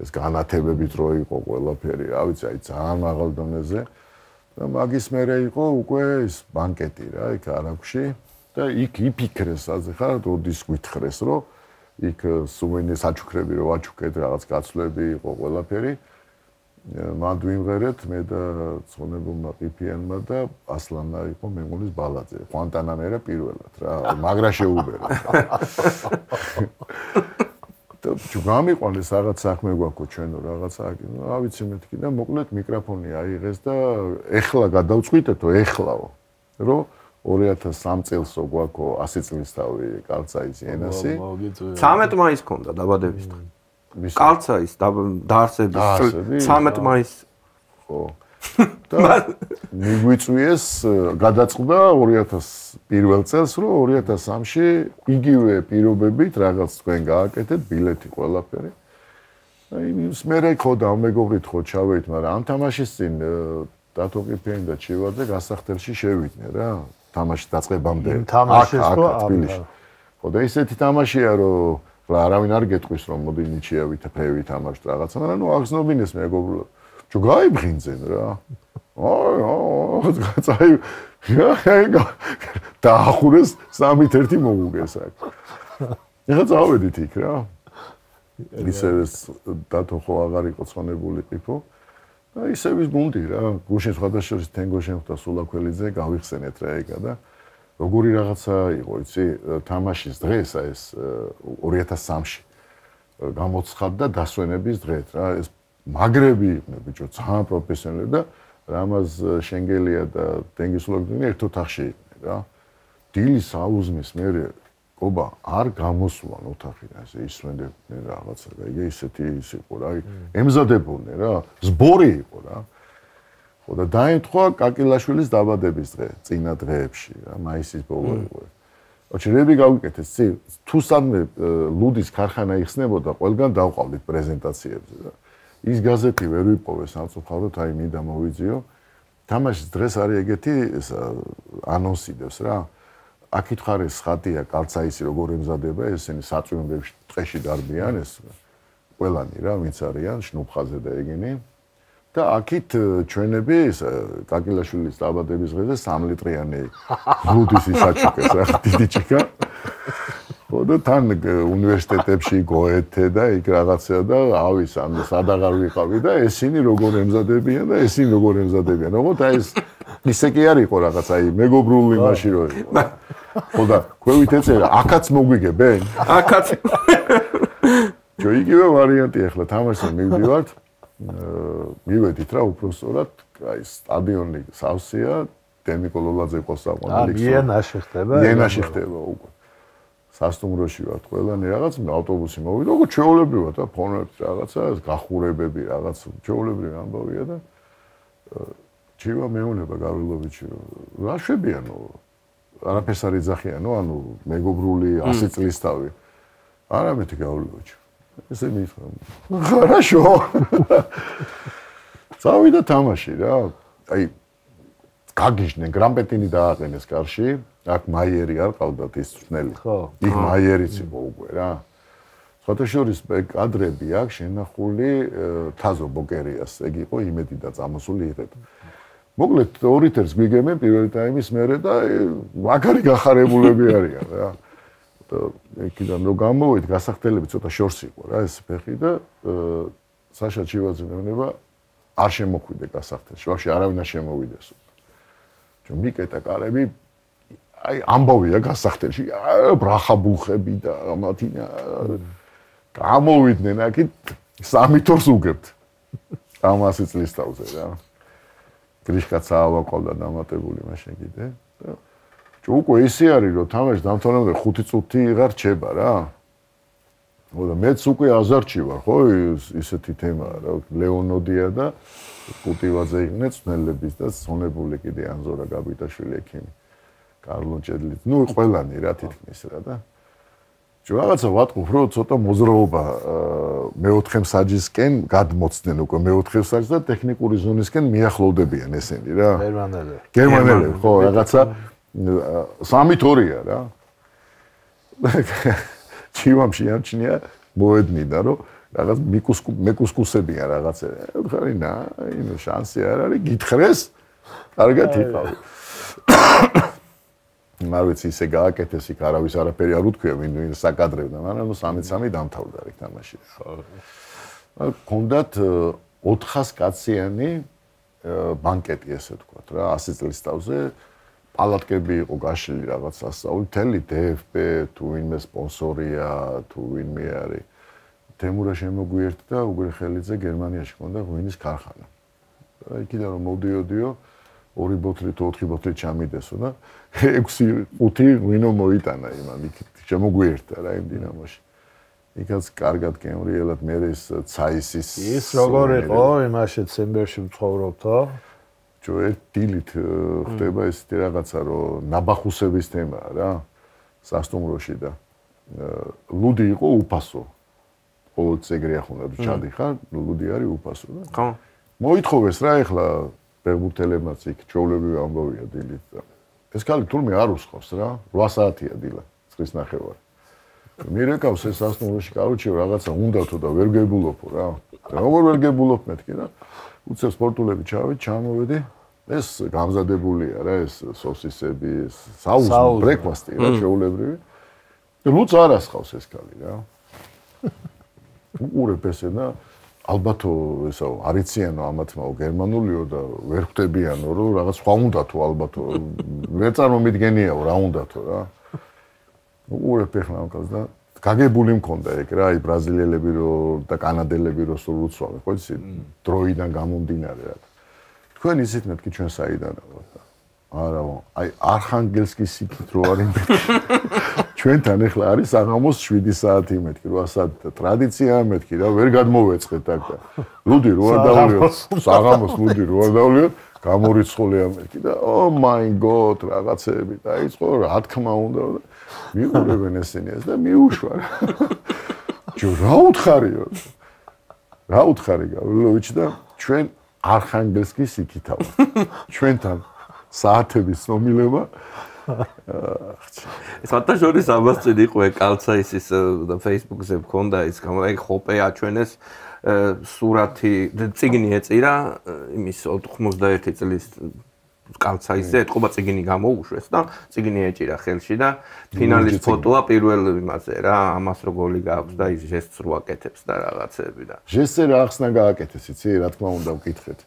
ეს განათებებით რო იყო ყველაფერი რა ვიცი აი ძალიან მაღალ დონეზე და მაგის მერე იყო უკვე ეს ბანკეტი რა იქ არაგვში და იქ იფიქრეს ასე ხარ როდის გითხრეს რომ იქ სუვენირი საჩუქრები რო ვაჩუქეთ რაღაც გაცვლები იყო ყველაფერი მან ვიმღერეთ მე და ცხონებულმა ყიფიანმა და ასლანმა იყო მემულის ბალაძე ყვანტანამერა პირველად რა მაგრა შეუბერა და ჯგამიყვანეს რაღაც საქმე გვაქვს ჩვენო რაღაცა რა ვიცი მეთქი და მოკლედ მიკროფონი აიღეს და ეხლა გადავწყვიტეთო ეხლაო რომ 2003 წელსო გვაქვს 100 წლის თავი კალცაის ენასი 13 მაისს ქონდა დაბადების დღე კალცაის დაარსების 13 მაისს ხო და მიგვიწვიეს გადაწყდა 2001 წელს რომ 2003-ში იგივე პირობებით რაღაც თქვენ გააკეთეთ ბილეთი ყველაფერი აი ის მერე ხო და მეგობრით ხო ჩავედით მაგრამ ამ თამაშის წინ დათოყიფიანი და ჩივაძე გასახდელში შევიდნენ რა თამაში დაწყებამდე თამაშის ხო თბილისში ხო და ისეთი თამაშია რომ არავინ არ გეტყვის რომ მოდი ნიჩიავით ფევით თამაშს რაღაცა მაგრამ ნუ აღზნობინეს მეგობრებო ჩუ გაიბღინძენ რა აი დაახურეს 3-1 მოუგეს აქ ეხლა წავედით იქ რა ისე დათო ხო აღარ იყო ცხონებული ყიფო და ისე ვის გუნდი რა გუშინ სხვადასხვა თენგო შემხვდა სულაქველიძე გავიხსენეთ რა ეგა და როგორი რაღაცა იყო იცი თამაშის დღეს ეს 2003-ში გამოცხადდა დასვენების დღეთ რა ეს მაგრები იყვნენ ბიჭო ძალიან პროფესიონალი და რამაზ შენგელია და დენგისულოგი ერთ ოთახში იყვნენ რა დილის აუზმის მერე ყობა არ გამოსვლან ოთახიდან ესე ისვენდებდნენ რაღაცა და იგი ისეთი ის იყო რა ემზადებოდნენ რა ზბორი იყო რა ხო და დაემთხვა კაკილაშვილის დაბადების დღე წინა დღეებში რა მაისის ბოლო იყო ოჩერები გავიკეთეთ თუ სამე ლუდის ქარხანა იხსნებოდა ყველგან დავყავდით პრეზენტაციებზე და ის გაზეთი ვერ ვიპოვე სამწუხაროდ აი მინდა მოვიძიო თამაშის დღეს არის ეგეთი ანონსი დევს რა აქ ითხარეს ხატია კალცაისი როგორ ემზადება ესენი საწვიმებში ტყეში დარბიან ეს ყველანი რა ვინც არიან შნუფხაზე და ეგენი და აქით ჩვენები კაკილაშვილის დაბადების დღეზე 3 ლიტრიანი ლუდის ისაჩუქეს რა დიდი ჭიქა ხო და თან უნივერსიტეტებში გოეთე და იქ რაღაცა და ავის ამ სადაღარ ვიყავი და ესენი როგორ ემზადებიან და ესენი როგორ ემზადებიან. როგორც აი ეს ისე კი არ იყო რაღაც აი მეგობრული მაშინ რო იყო. ხო და ქვევით ეწერა, აქაც მოგვიგებენ? აქაც. ჯო იგივე ვარიანტი ახლა თამაშზე მივდივართ. მივედით რა უბრალოდ აი სტადიონი სავსეა, დემიკო ლოლაძე ყავს საყვარელი. იანაში ხდება. იანაში ხდება უკვე. სასტუმროში ვართ ყველანი რაღაც ავტობუსი მოვიდა, როგორ ჩვეულებრივად და ფონებს რაღაცა, გახურებები რაღაც ჩვეულებრივი ამბავია და ჩივა მეუნება გავრილობიჩი რა შვებიანო არაფერს არ იძახიანო ანუ მეგობრული 100 წლის თავი არამეთი გავრილობიჩი ესე მითხრა хорошо წავიდა თამაში რა აი გაგიჟდნენ გრამპეტინი დააყენეს კარში აქ მაიერი არ ყავდათ ის წვნელი ხო იქ მაიერიც იყო უკვე რა სხვათა შორის კადრები აქ შენახული თაზო ბოკერიას ეგ იყო იმედი და წამოსული იღებ მოკლედ 2 ლიტრს გვიგებენ პირველი ტაიმის მერე და მაგარი გახარებულები არიან რა და იქიდან რო გამოვიდ გასახდელები ცოტა შორს იყო რა ეს ფეხი და საშა ჩივაძე მეუბნება არ შემოხვიდე გასახდელში ვაფშე არავინ არ შემოვიდეს ჯო მიკეტა კარები აი ამბავია გასახდელში ბრახაბულხები და მათინა გამოვიდნენ აქეთ 3 თორს უგებთ ამ 100 წლის თავზე რა გრიშკაცა ავაყავდა დამატებული მაშინ კიდე და ჯო უკვე ისე არის რომ თამაში დამთავრებამდე 5 წუთი იღარ რჩება რა ხო და მეც უკვე აზარჩი ვარ ხო ისეთი თემაა რა ლეონოდია და კუტივაძე იყვნენ წნელების და სონებული კიდე ანზორა გაბიტაშვილი ექიმი კარლო ჭედლით ნუ ყველანი რა თითქმის რა და ჯო რაღაცა ვატყობ რომ ცოტა მოძრაობა მეოთხე მსაჯისკენ გადმოცდნენ უკვე მეოთხე მსაჯს და ტექნიკური ზონისკენ მიახლოვდებიან ესენი რა გერმანელები ხო რაღაცა 3-2-ია რა ჩივამში არჩნია მოედნიდა რომ რაღაც მეკუსკუსებიან რაღაცა ხარინა ინო შანსი არ არის გითხრეს კარგად იყავი არ ვიცი ისე გააკეთეს იქ არავის არაფერი არ უთქვია ვინ საკადრევდა მაგრამ 3-3 დამთავრდა იქ თამაში ხო კონდათ 400 კაციანი ბანკეტი ესე ვთქვათ რა 100 წლის თავზე პალატკები იყო გაშლილი რაღაც სასწაული თელი DFB თუ ვინმე სპონსორია თუ ვინმე არის თემურა შემოგვიერთდა უგრეხელიძე გერმანიაში ჰქონდა ღვინის ქარხანა და იქიდან რომ მოვდიოდიო 2 ბოთლი თუ 4 ბოთლი ჩამიდესო და 6-5 ღვინო მოიტანა იმან იქ შემოგვიერთდა რა იმ დინამოში იქაც კარგად გემრიელად მე ეს ცაისის ის როგორ იყო იმაში ცემბერში ვცხოვრობთო ჯო ერთ დილით ხდება ესეთი რაღაცა რომ ნაბახუსების თემაა რა სასტუმროში და ლუდი იყო უფასო ყოველ წეგრი ახუნდა თუ ჩადიხარ ლუდი არის უფასო და ხო მოითხოვეს რა ეხლა ფეხბურთელებმაც იქ ჩვეულებრივი ამბავია დილით და ეს კალი თურმე არ უსხავს რა 8 საათია დილა 9:30 მირეკავს ეს სასტუმროში კაროჩე რაღაცა უნდა თუ და ვერ გებულობო რა როგორ ვერ გებულობ მეთქი და უცებ სპორტულები ჩამოვედი ეს გამზადებულია რა ეს სოსისები საუზმო ბრეკვასტი რა ჩვეულებრივი ლუც არ ასხავს ეს კალი რა უყურებ ესე და ალბათ ესა არიციანო ამათმა გერმანულიო და ვერ ხვდებიანო რომ რაღაც სხვა უნდა თუ ალბათ ვერ წარმომიდგენიაო რა უნდა თუ რა უყურებ ეხლა ამას და გაგებული მქონდა ეგ რა აი ბრაზილიელები რო და კანადელები რო სულ უცვალე ხო იცი დროიდან გამომდინარე რა თქვენ ისეთ მეთქი ჩვენ საიდან არა აი არხანგელსკის იქით რო არის ჩვენთან ეხლა არის საღამოს 7 საათი მეთქი 8 საათი ტრადიცია მეთქი რა ვერ გადმოვეწყეთ აქ და ლუდი რო არ დავლიოთ საღამოს ლუდი რო არ დავლიოთ გამორიცხულია მეთქი და oh my god რაღაცები დაიწყო რა თქმა უნდა მიუღებენ ესენი ეს და მიუშვა ჯო რა უთხარიო რა უთხარი გავლოვიჩი და ჩვენ არხანგელსკის იქითავ ჩვენთან საათების ნომილება სათა შორის ამასწინ იყო კალცა ის და Facebook-ზე მქონდა ის აი ხოპე აჩვენეს სურათი წიგნი ეწირა იმის 91 წლის კალცაისზე ეთყობა წიგნი გამოუშვეს და წიგნი ეჭირა ხელში და ფინალის ფოტოა პირველ იმაზე რა ამას რო გოლი გააქვს და ის ჟესტს რო აკეთებს და რაღაცები და ჟესტზე რა ახსნა გააკეთეს იცი რა თქმა უნდა ვკითხეთ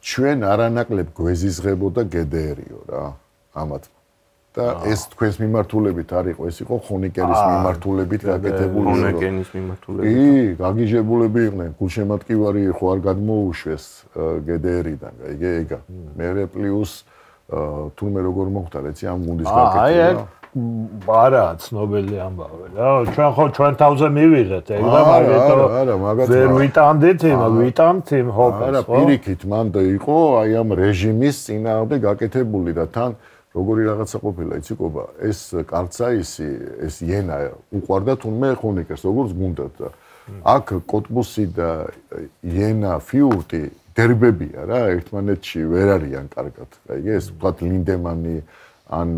ჩვენ არანაკლებ გვეზიზღებოდა GDR-იო რა ამათ და ეს თქვენს მიმართულებით არ იყო ეს იყო ხონიკერის მიმართულებით გაკეთებული ხონიკერის მიმართულებით კი გაგიჟებულები იყვნენ გულშემატკივარი ხო არ გადმოუშვეს GDR-დან გაიგე ეგა მერე პლუს თურმე როგორ მოხდა რეცი ამ გუნდის გაკეთება არა ცნობილი ამბავი რა ჩვენ ხო ჩვენ თავზე მივიღეთ ეგ და მაგეთო ვერ ვიტამდით იმას ვიტამთ იმ ჰოპეს არა პირიქით მანდ იყო აი ამ რეჟიმის წინააღმდეგ გაკეთებული და თან როგორი რაღაცა ყოფილა იცი კობა ეს კალცაისი ეს იენა უყვარდა თუნმე ხონიკერს როგორც გუნდად და აქ კოტბუსი და იენა ფიურტი დერბებია რა ერთმანეთში ვერ არიან კარგად გაიგე ეს ვთქვათ ლინდემანი ან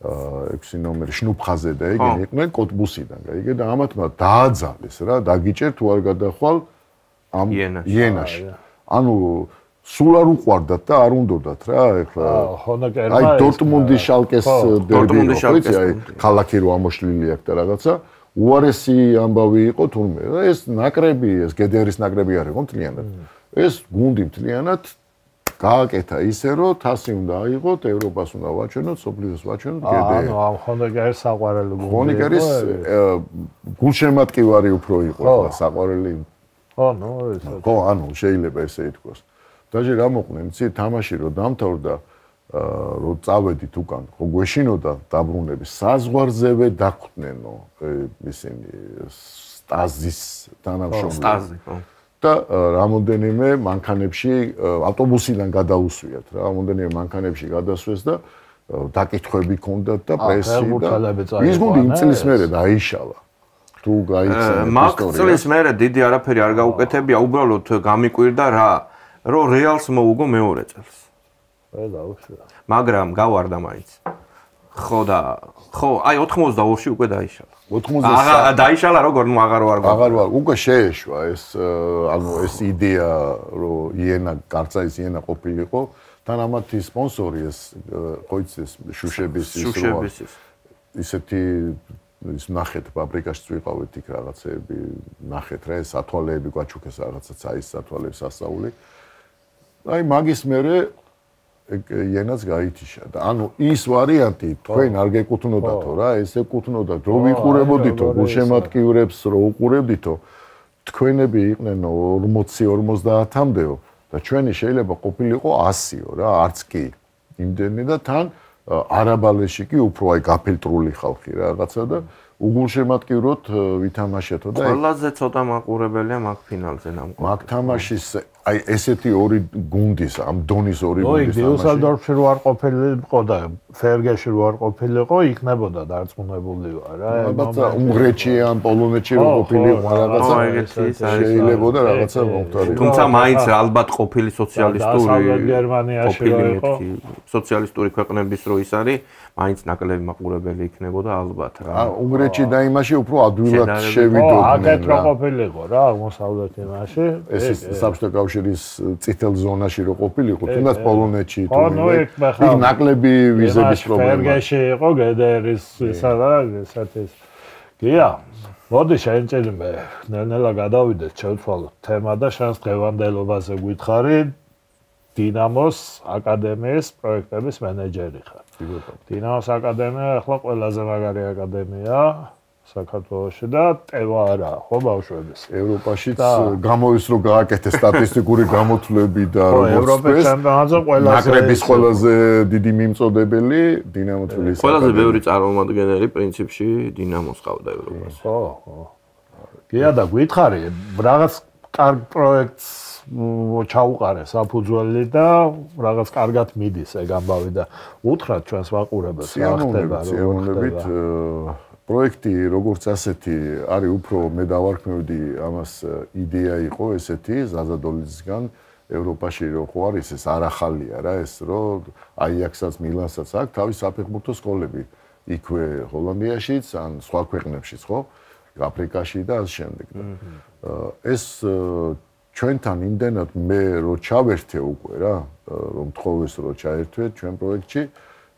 6 ნომერი შნუფხაზე და ეგენი იყვნენ კოტბუსიდან გაიგე და ამათმა დააძალეს რა დაგიჭერ თუ არ გადახვალ ამ იენაში ანუ სულ არ უყვარდათ და არ უნდოდათ რა ეხლა აი დორტმუნდის შალკეს დერბი ხო აი ქალაქი რო ამოშლილი აქვს და რაღაცა უარესი ამბავი იყო თურმე და ეს ნაკრები ეს GDR-ის ნაკრები არ იყო მთლიანად ეს გუნდი მთლიანად გააკეთა ისე რომ თასი უნდა აიღოთ ევროპას უნდა ვაჩვენოთ სოფლიოს ვაჩვენოთ GDR ანუ ამ ხონიკერის საყვარელი გუნდი ხონიკერის გულშემატკივარი უფრო იყო საყვარელი ხო ნუ ეს ხო ანუ შეიძლება ესე ითქვას დაჟე რა მოყვნენ იცი თამაში რო დამთავრდა რო წავედით უკან ხო გვეშინოდა დაბრუნების საზღვარზევე დახვდნენო ისინი სტაზის თანამშრომლები სტაზი ხო და რამოდენიმე მანქანებში ავტობუსიდან გადაუსვიათ რა რამოდენიმე მანქანებში გადასვეს და დაკითხვები ჰქონდათ და პრესი და ის გუნდი იმ წლის მერე დაიშალა თუ გაიცანეთ მაგ წლის მერე დიდი არაფერი არ გაუკეთებია უბრალოდ გამოკვირდა რა რომ რეალს მოუგო მეორე წელს. მაგრამ გავარდა მაინც. ხო და ხო, აი 82-ში უკვე დაიშალა. 83 დაიშალა როგორ ნუ აღარ ვარ. აღარ ვარ, უკვე შეეშვა ეს ანუ ეს იდეა რომ იენა კარცაის იენა ყოფილიყო, თან ამათი სპონსორი ეს ხო იცის შუშების ის რო ისეთი ის ნახეთ ფაბრიკაში ვიყავით იქ რაღაცები ნახეთ რა ეს ათვალეები გვაჩუქეს რაღაცა წაის ათვალების ასაული. აი მაგის მერე იენაც გაითიშა და ანუ ის ვარიანტი თქვენ არ გეკუთვნოდათო რა ესე კუთვნოდათ რო ვიყურებოდითო გულშემატკივრებს რო უყურებდითო თქვენები იყვნენ 40-50-მდეო და ჩვენი შეიძლება ყოფილიყო 100-ო რა არც კი იმდენი და თან არაბალეში კი უფრო აი გაფილტრული ხალხი რაღაცა და უგულშემატკივროთ ვითამაშეთო და ყველაზე ცოტა მაყურებელია მაგ ფინალზე ნამყოფი მაგ თამაშის აი ესეთი ორი გუნდის ამ დონის ორი გუნდის თამაში დიუსელდორფში რო არ ყოფილიყო და ფერგეში რო არ ყოფილიყო იქნებოდა დარწმუნებული ვარ რა ალბათ უნგრეთში ან პოლონეთში რო ყოფილიყო რაღაცა შეიძლებოდა რაღაცა მომხდარიყო თუმცა მაინც ალბათ ყოფილი სოციალისტური გერმანიაში რო იყო სოციალისტური ქვეყნების რო ის არის მაინც ნაკლები მაყურებელი იქნებოდა ალბათ რა უნგრეთში და იმაში უფრო ადვილად შევიდოდნენ რა აკეთ რო ყოფილიყო რა აღმოსავლეთ იმაში ეს საბჭოთა კავშირის წითელ ზონაში რო ყოფილიყო თუნდაც პოლონეთში თუ იქ ნაკლები ვიზების პრობლემა ფერგეში იყო GDR-ის ისა და ესეთის გია მოდი შეენჭერიმე ნელ-ნელა გადავიდეთ შევცვალოთ თემა და შანს დღევანდელობაზე გითხარი დინამოს აკადემიის პროექტების მენეჯერი ხარ. დინამოს აკადემია ახლა ყველაზე მაგარი აკადემია საქართველოში და ტევა არა, ხო ბავშვების. ევროპაშიც გამოის რომ გააკეთეს სტატისტიკური გამოთვლები და როგორც ევროპის ჩემპიონატზე ნაკრების ყველაზე დიდი მიმწოდებელი დინამო თბილისი. ყველაზე ბევრი წარმომადგენელი პრინციპში დინამოს ყავდა ევროპაში. ხო, ხო. გია და გითხარი რაღაც კარგ პროექტს ჩაუყარე საფუძველი და რაღაც კარგად მიდის ეგ ამბავი და უთხრათ ჩვენს მაყურებელს რა ხდება როგორ პროექტი როგორც ასეთი არის უფრო მე დავარქმევდი ამას იდეა იყო ესეთი ზაზადოლიძისგან ევროპაში რო ხო არის ეს არ ახალია რა ეს რო აიაქსსაც მილანსაც აქვს თავის საფეხბურთო სკოლები იქვე ჰოლანდიაშიც ან სხვა ქვეყნებშიც ხო აფრიკაში და ამ შემდეგ ეს ჩვენთან იმდენად მე რო ჩავერთე უკვე რა, რომ თხოვეს რო ჩაერთვეთ ჩვენ პროექტში,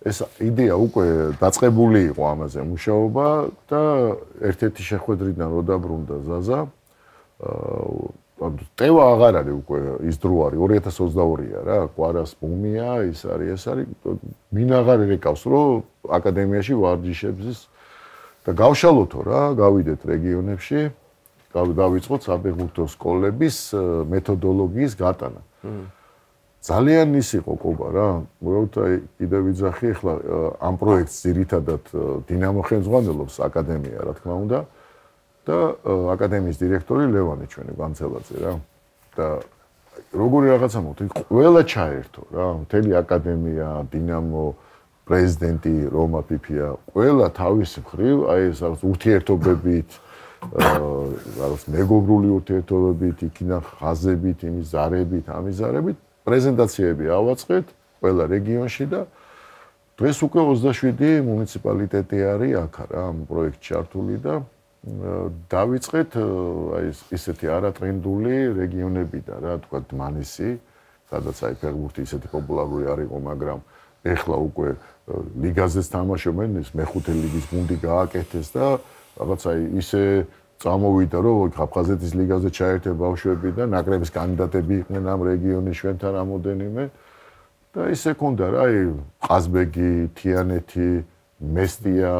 ეს იდეა უკვე დაწყებული იყო ამაზე მუშაობა და ერთ-ერთი შეხვედრიდან რო დაბრუნდა ზაზა, ტევა აღარ არის უკვე ის დრო არის 2022-ია რა, კვარას ბუმია, ის არის მინ აღარ ეკავს რომ აკადემიაში ვარჯიშებს და გავშალოთო რა, გავიდეთ რეგიონებში, დავიწყოთ საფეხბურთო სკოლების მეთოდოლოგიის გატანა. ძალიან ის იყო ყობა რა, უბრალოდ კიდევ ვიძახი ახლა ამ პროექტს ძირითადად დინამო ხელმძღვანელობს აკადემია რა თქმა უნდა და აკადემიის დირექტორი ლევანი ჩვენი განცელაძე რა და როგორი რაღაცა მოხდა, ყველა ჩაერთო რა, მთელი აკადემია, დინამო პრეზიდენტი რომა პიფია, ყველა თავის მხრივ აი ეს ურთიერთობებით რაღაც მეგობრული ურთიერთობებით, იქნა ხაზებით, იმის ზარებით, ამის ზარებით პრეზენტაციები ავაწყეთ ყველა რეგიონში და დღეს უკვე 27 მუნიციპალიტეტი არის აქ რა ამ პროექტში ჩართული და დავიწყეთ აი ისეთი არატრენდული რეგიონებიდან რა თქვა დმანისი, სადაც აი ფეხბურთი ისეთი პოპულარული არ იყო, მაგრამ ეხლა უკვე ლიგაზეც თამაშობენ, ეს მეხუთე ლიგის გუნდი გააკეთეს და რაღაც აი ისე წამოვიდა რომ აფხაზეთის ლიგაზე ჩაერთე ბავშვები და ნაკრების კანდიდატები იყვნენ ამ რეგიონის ჩვენთან რამოდენიმე და ისე ქონდა რა აი ყაზბეგი, თიანეთი, მესტია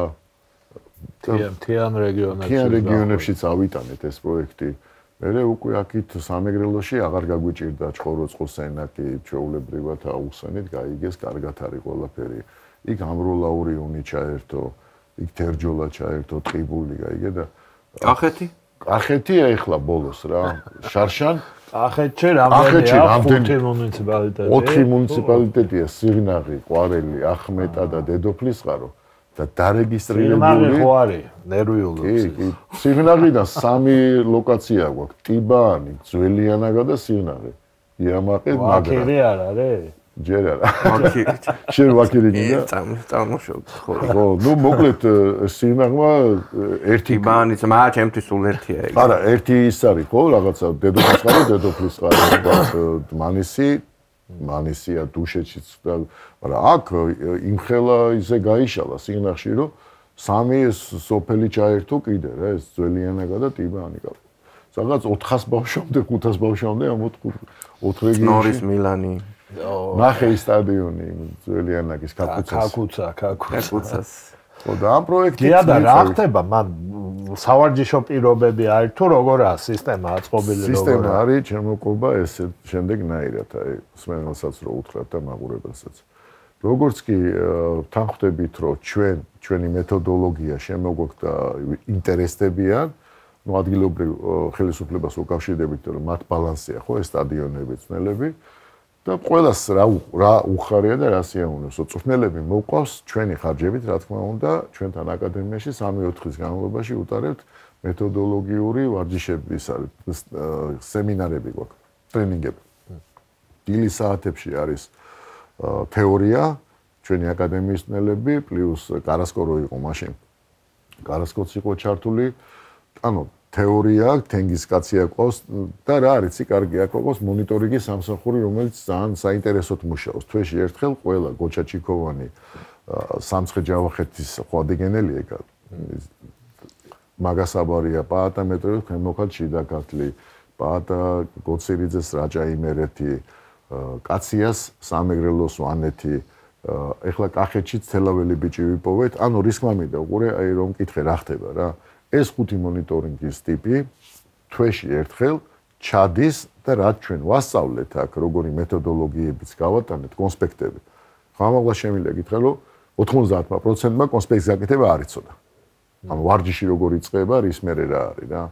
თიან რეგიონებში წავიტანეთ ეს პროექტი. მე უკვე აქით სამეგრელოში აღარ გაგვიჭირდა ჩხოროწყოსენაკი, ჩვეულებრივად აუხსენით, გაიგეს, კარგად არის ყველაფერი. იქ ამროლაურიონი ჩაერთო, იქ თერჯოლა ჩაერთო, ტყიბული გაიგე და კახეთი ეხლა ბოლოს რა. შარშან კახეთში რამდენი მუნიციპალიტეტია? 4 მუნიციპალიტეტია: სიღნაღი, ყვარელი, ახმეტა და დედოფლისწყარო. და დარეგისტრირებული ხო არის ნერვიულობს. კი, სიღნაღიდან 3 ლოკაცია გვაქვს: ტიბანი, ძველიანაგა და სიღნაღი. იამაყე მაგრა. ვაკირი არ არის? ჯერ არა. შენ ვაკირი გინდა? წამოშობ ხო. ხო, ნუ მოკლედ სიღნაღმა ერთი ტიბანიც, მაგრამ ჩემთვის სულ ერთია ეგ. არა, ერთი ის არის ხო, რაღაცა დედოფლისწყარო, მანისია დუშეთშიც და მაგრამ აქ იმხელა ისე გაიშალა სიღნაღში რომ 3 სოფელი ჩაერთო კიდე რა ეს ძველიანაგა და ტიბანი კა. სადღაც 400 ბავშვამდე 500 ბავშვამდე ამ 4 რეგიონში. ნორის მილანი. ნახე სტადიონი ძველიანაგის კაკუცას. ხო და ამ პროექტი და რა ხდება მან სავარჯიშო პირობები არის თუ როგორაა სისტემა აწყობილი როგორია? სისტემა არის შემოყობა ესე შემდეგნაირად აი სმენელსაც რო უთხრათ და მაყურებელსაც. როგორც კი თან ხვდებით რომ ჩვენი მეთოდოლოგია შემოგვაქვს და ინტერესდებიან, ნუ ადგილობრივ ხელისუფლებას უკავშირდებით რომ მათ ბალანსია ხო ეს სტადიონები, წნელები და ყველას რა უხარია და რა სიამოვნებსო წვრთნელები მოყვავს ჩვენი ხარჯებით რა თქმა უნდა ჩვენთან აკადემიაში 3-4 დღის განმავლობაში უტარებთ მეთოდოლოგიური ვარჯიშების სემინარები გვაქვს ტრენინგები დილის საათებში არის თეორია ჩვენი აკადემიის წვრთნელები პლუს კარასკო რო იყო მაშინ კარასკოც იყო ჩართული ანუ თეორია, თენგისკაცია ყავს და რა არის, კარგი აქ ყავს მონიტორინგის სამსახური, რომელიც ძალიან საინტერესოდ მუშაობს. თვეში ერთხელ ყველა გოჩაჩიკოვანი სამცხე-ჯავახეთის ხვადეგენელი ეკა. მაგასაბარია, პაატა მეტროს ხემოხალ შიდაქართლი, პაატა გოცირიძეს რაჭა იმერეთი, კაციას სამეგრელოს ვანეთი, ეხლა კახეთში თელაველი ბიჭი ვიპოვეთ. ანუ რის მამინდა უყურე, აი რომ მკითხე რა ხდება რა. ეს 5 მონიტორინგის ტიპი თვეში ერთხელ ჩადის და რაც ჩვენ ვასწავლეთ აქ როგორი მეთოდოლოგიებიც გავატანეთ კონსპექტები. ხამაღლა შემიძლია გითხრა რომ 90%-მა კონსპექტის გაკეთება არ იცოდა. ანუ ვარჯიში როგორ იწყება, რის მერე რა არის რა.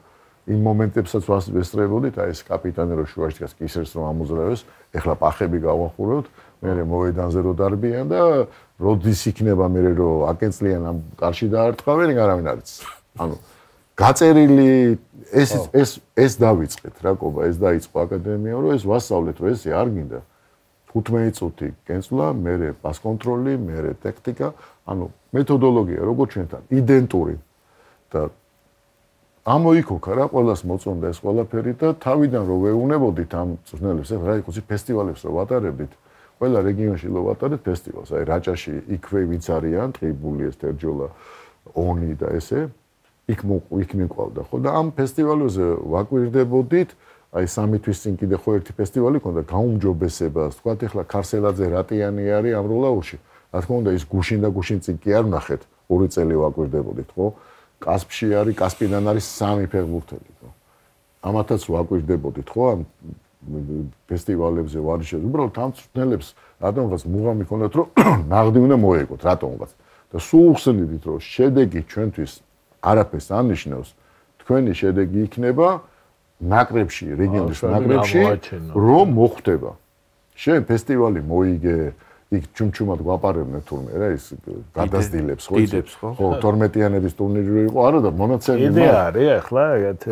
იმ მომენტებსაც ვესწრებოდით, აი ეს კაპიტანი რო შუაში დგას კისერს რომ ამოძრავეს, ეხლა პახები გავახურავთ, მერე მოედანზე რო დარბიან და როდის იქნება მერე რომ აკენწლიან ამ კარში დაარტყავენ, არავინ არ იცის. ანუ გაწერილი ეს დავიწყეთ რა ყობა ეს დაიწყო აკადემია რომ ეს ვასწავლეთ რომ ესე არ გინდა 15 წუთი კენწვლა მერე პას კონტროლი მერე ტაქტიკა ანუ მეთოდოლოგია როგორ ჩვენთან იდენტური და ამოიქოქა რა ყველას მოწონდა ეს ყველაფერი და თავიდან რო ვეუნებოდით ამ წვრთნელებს რა იცი ფესტივალებს რო ვატარებდით ყველა რეგიონში რო ვატარებთ ფესტივალს აი რაჭაში იქვე ვინც არიან ტყიბული ეს თერჯოლა ონი და ესე იქ მიყვავდა ხო და ამ ფესტივალებზე ვაკვირდებოდით აი სამი თვის წინ კიდე ხო ერთი ფესტივალი ქონდა გაუმჯობესებას თქვა ეხლა ქარსელაძე რატიანი არის ამ როლაურში რა თქმა უნდა ის გუშინ და გუშინ წინ კი არ ვნახეთ 2 წელი ვაკვირდებოდით ხო კასპში არის კასპიდან არის 3 ფეხბურთელი ხო ამათაც ვაკვირდებოდით ხო ამ ფესტივალებზე ვარიშე უბრალოდ ამ წვრთნელებს რატომღაც მუღამი ქონდათ რომ ნაღდი უნდა მოეკოთ რატომღაც და სულ ხსნიდით რომ შედეგი ჩვენთვის არაფერს ანიშნავს თქვენი შედეგი იქნება ნაკრებში რეგიონის ნაკრებში რომ მოხვდება შენ ფესტივალი მოიგე იქ ჩუმჩუმად გვაპარებდნენ თურმე რა ის გადასდილებს ხო ხო 12-იანების ტურნირი იყო არა და მონაცემი იდეა არის ახლა ეგეთი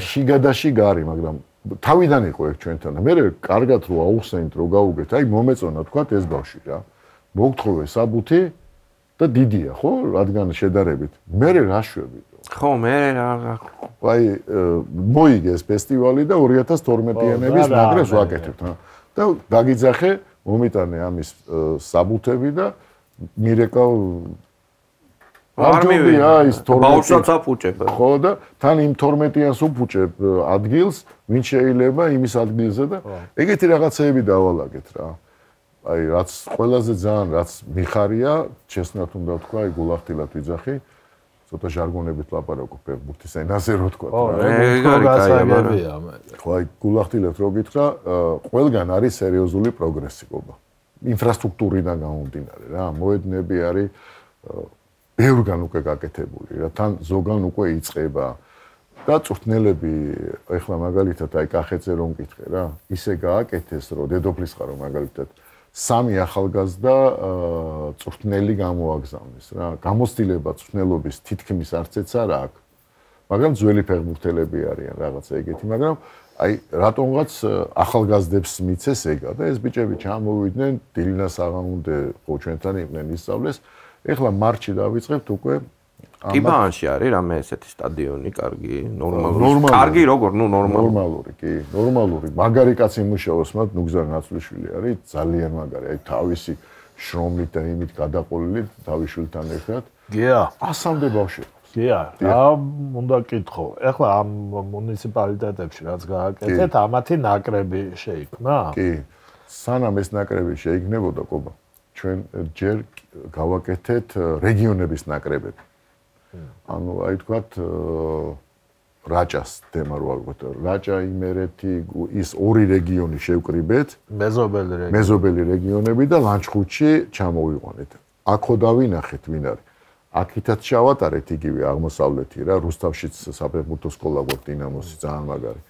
შიგადაშიგა არის მაგრამ თავიდან იყო ეგ ჩვენთან მე კარგად რო აუხსენით რო გაუგეთ აი მომეწონა თქვა ეს ბავშვი რა მოგთხოვე საბუთი და დიდია ხო რადგან შედარებით მე რაშვები ხო მე აი მოიგე ეს ფესტივალი და 2012-იანების ნაკრებს ვაკეთებთ და დაგიძახე მომიტანე ამის საბუთები და მირეკავ არმია ის 12 ბავშვს აფუჭებ ხო და თან იმ 12-იანს უფუჭებ ადგილს ვინ შეიძლება იმის ადგილზე და ეგეთი რაღაცეები დავალაგეთ რა აი რაც ყველაზე ძალიან რაც მიხარია ჩესნათ უნდა თქვა აი გულახდილად ვიძახი ცოტა ჟარგონებით ლაპარაკობ ფეხბურთის ენაზე რო თქვა ხო აი გულახდილად რო გითხრა ყველგან არის სერიოზული პროგრესი ყობა ინფრასტრუქტურიდან გამომდინარე რა მოედნები არის ბევრგან უკვე გაკეთებული რა თან ზოგან უკვე იწყება და წვრთნელები ეხლა მაგალითად აი კახეთზე რომ მკითხე რა ისე გააკეთეს რომ დედოფლის ხარო მაგალითად 3 ახალგაზრდა წვრთნელი გამოაგზავნეს რა გამოცდილება წვრთნელობის თითქმის არცეც არ აქვს მაგრამ ძველი ფეხბურთელები არიან რაღაცა ეგეთი მაგრამ აი რატომღაც ახალგაზრდებს მიცეს ეგა და ეს ბიჭები ჩამოვიდნენ დილინას აღამუნდე ხო ჩვენთან იყვნენ ისწავლეს ეხლა მარტში დავიწყებთ უკვე ტიბანში არის რამე ესეთი სტადიონი კარგი ნორმალური კარგი როგორ ნუ ნორმალური კი ნორმალური მაგარი კაცი მუშაობს მათ ნუგზარ ნაცვლიშვილი არის ძალიან მაგარი აი თავისი შრომით და იმით გადაყოლილი თავიშვილთან ერთად გია 100-მდე ბავშვი გია რა უნდა კითხო ეხლა ამ მუნიციპალიტეტებში რაც გააკეთეთ ამათი ნაკრები შეიქმნა კი სანამ ეს ნაკრები შეიქმნებოდა ყობა ჩვენ ჯერ გავაკეთეთ რეგიონების ნაკრებები ანუ აი თქვათ რაჭას თემა რო აგვიქვათ რაჭა იმერეთი ის 2 რეგიონი შევკრიბეთ მეზობელი რეგიონები და ლანჩხუთში ჩამოვიყვანეთ აქო დავინახეთ ვინ არის აქითაც ჩავატარეთ იგივე აღმოსავლეთი რა რუსთავშიც საფეხბურთო სკოლა გვაქვს დინამოსი ძალიან მაგარი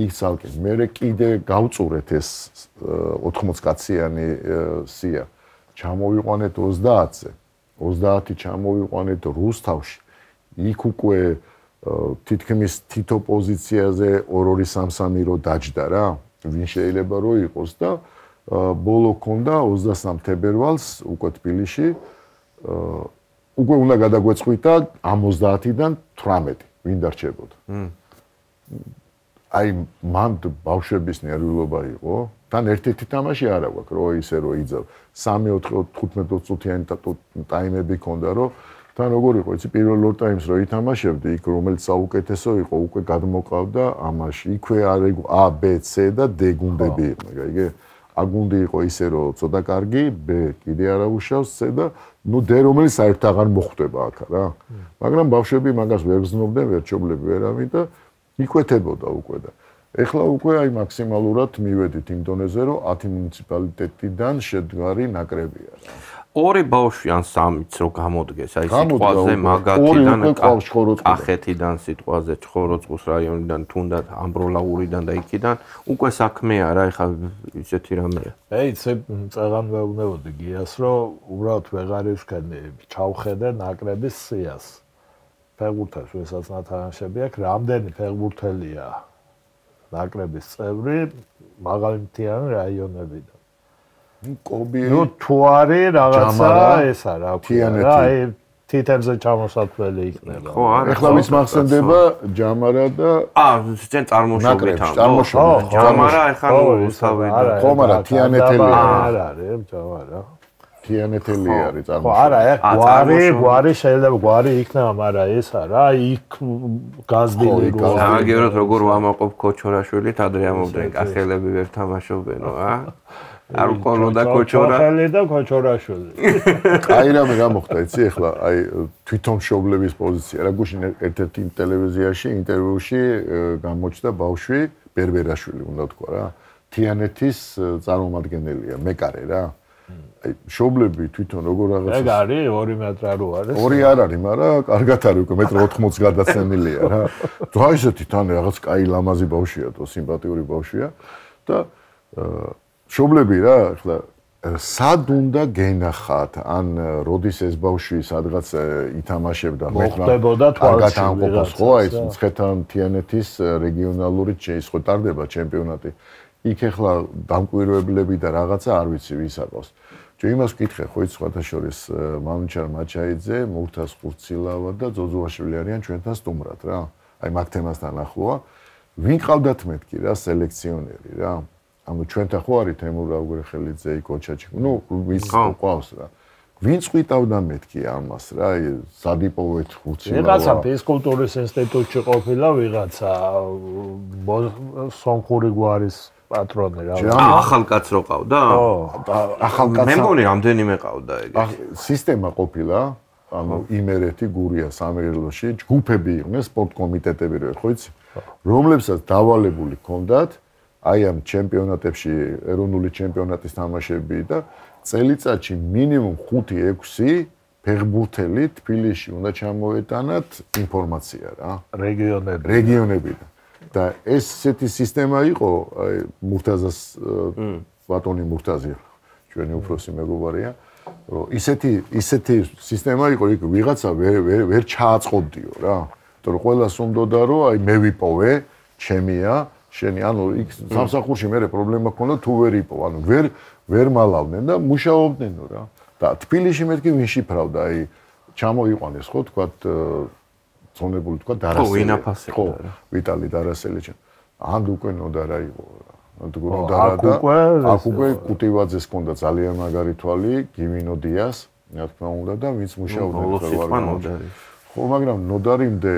იქ ცალკე მე კიდე გავწურეთ ეს 80 კაციანი სია ჩამოვიყვანეთ 30-ზე 30 ჩამოვიყვანეთ რუსთავში იქ უკვე თითქმის თითო პოზიციაზე 2-3 რო დაჯდა რა ვინ შეიძლება რო იყოს და ბოლო ქონდა 23 თებერვალს უკვე თბილისში უკვე უნდა გადაგვეწყვიტა ამ 30-დან 18 ვინ დარჩებოდა აი მან ბავშვების ნერვიულობა იყო თან ერთ-ერთი თამაში არა გვაქვს რო ისე რო იძავ 3-4-15 წუთიანი ტაიმები ქონდა რომ თან როგორ იყო იცი პირველ ორ ტაიმს რო ითამაშებდი იქ რომელიც საუკეთესო იყო უკვე გადმოყავდა ამაში იქვე არის A B C და D გუნდები იყო გაიგე A გუნდი იყო ისე რომ ცოტა კარგი B კიდე არა უშავს C და ნუ D რომელიც საერთოდ აღარ მოხვდება აქ რა მაგრამ ბავშვები მაგას ვერ გზნობდნენ ვერ ჩობლები ვერავინ და იკვეთებოდა უკვე და ეხლა უკვე აი მაქსიმალურად მივედით იმ დონეზე რომ 10 მუნიციპალიტეტიდან შედგარი ნაკრებია რა 2 ბავშვი ან 3-ც რო გამოდგეს აი სიტყვაზე მაგათიდან კახეთიდან სიტყვაზე ჩხოროწყუს რაიონიდან თუნდაც ამბროლაურიდან და იქიდან უკვე საქმეა რა ეხლა ისეთი რამეა აი წეგან ვეუბნებოდი გიას რომ უბრალოდ ვეღარისკენ ჩავხედე ნაკრების სიას ფეხბურთას ვესაც ნათამაშები აქვს რამდენი ფეხბურთელია ნაკრების წევრი მაღალი მთიანი რაიონებიდან კობი ნუ თუ არის რაღაცა ესა რა ქვია რა თითებზე ჩამოსათვლელი იქნება. ხო, არა. ეხლა ვის მახსენდება ჯამარა და ძენ წარმოშობით ამ. წარმოშობით. ჯამარა ეხლა უსავე. ხო, მაგრამ თიანეთელი არა არის ჯამარა. თიანეთელი არის ხო, არა, გვარი შეიძლება გვარი იქნება, მაგრამ ეს არა, იქ გაზდილი რო. გამაგებროთ როგორ ვამაყობ ქოჩორაშვილით, ადრე ამობდნენ კახელები ვერ თამაშობენო, არ უყოლოდა ქოჩორა. ქოჩორელი და ქოჩორაშვილი. აი რამე გამოხდა, იცი ახლა, აი თვითონ მშობლების პოზიცია. რა გუშინ ერთ-ერთი ტელევიზიაში ინტერვიუში გამოჩნდა ბავშვი ბერბერაშვილი, უნდა თქვა რა. თიანეთის წარმომადგენელია, მეკარე რა. აი მშობლები თვითონ როგორ რაღაცა ეგ არის 2 მეტრ რო არის 2 არ არის მაგრამ კარგად არის უკვე 1.80 მეტრი გადაცემილია რა თუ ისეთი თან რაღაც კაი ლამაზი ბავშვია თო სიმპათიური ბავშვია და მშობლები რა ახლა სად უნდა გენახათ ან როდის ეს ბავშვი სადღაც ითამაშებდა მოხდებოდა თვალში ხო აი მცხეთან თიანეთის რეგიონალური ის ხო ტარდება ჩემპიონატი იქ ახლა დამკვირვებლები და რაღაცა არ ვიცი ვის აკავს. ჯო იმას ვკითხე ხო იცი სხვათა შორის მამიჩარ მაჩაიძე, მურთაზ ხურცილავა და ძოძუაშვილი არიან ჩვენთან სტუმრად რა. აი მაგ თემასთან ახლოა. ვინ ყავდათ მეთქი რა სელექციონერი რა. ანუ ჩვენთან ხო არის თემურ აუგრეხელიძე, კოჩაჩი. ნუ ვის ყავს რა. ვინ წვიტავდა მეთქი ამას რა, სადიპოვეთ ხურცილავა. ვიღაცა ფიზკულტურის ინსტიტუტში ყოფილა, ვიღაცა სომხური გვარის პატრონი რა. ახალკაც რო ყავდა? ხო, ახალკაც. მე მგონი რამდენიმე ყავდა ეგ. სისტემა ყოფილა, ანუ იმერეთი, გურია, სამეგრელოში, ჯგუფები იყვნენ, სპორტ კომიტეტები რო ხო იცი? რომლებსაც დავალებული ჰქონდათ აი ამ ჩემპიონატებში, ეროვნული ჩემპიონატის თამაშები და წელიწადში მინიმუმ 5-6 ფეხბურთელი თბილისში უნდა ჩამოეტანათ ინფორმაცია რა. რეგიონებიდან. და ესეთი სისტემა იყო, აი მურთაზას ბატონი მურთაზი ჩვენი უფროსი მეგობარია, რომ ისეთი სისტემა იყო, იქ ვიღაცა ვერ ჩააწყობდიო რა. იმიტომ რომ ყველას უნდოდა რომ აი მე ვიპოვე, ჩემია, შენი ანუ იქ სამსახურში მე პრობლემა ქონდა თუ ვერ იპოვ, ანუ ვერ მალავდნენ და მუშაობდნენო რა. და თბილისში მეთქი ვინ შიფრავდა, აი ჩამოიყვანეს ხო თქვათ ზონებული თქვა დარასელი. ხო, ვიტალი დარასელი. ან უკვე ნოდარა იყო რა. ნოდარა და აქ უკვე კუტივაძეს ჰქონდა ძალიან მაგარი თვალი, გიმინოდიას, რა თქმა უნდა და ვინც მუშაობდა ნოდარი. ხო, მაგრამ ნოდარიმდე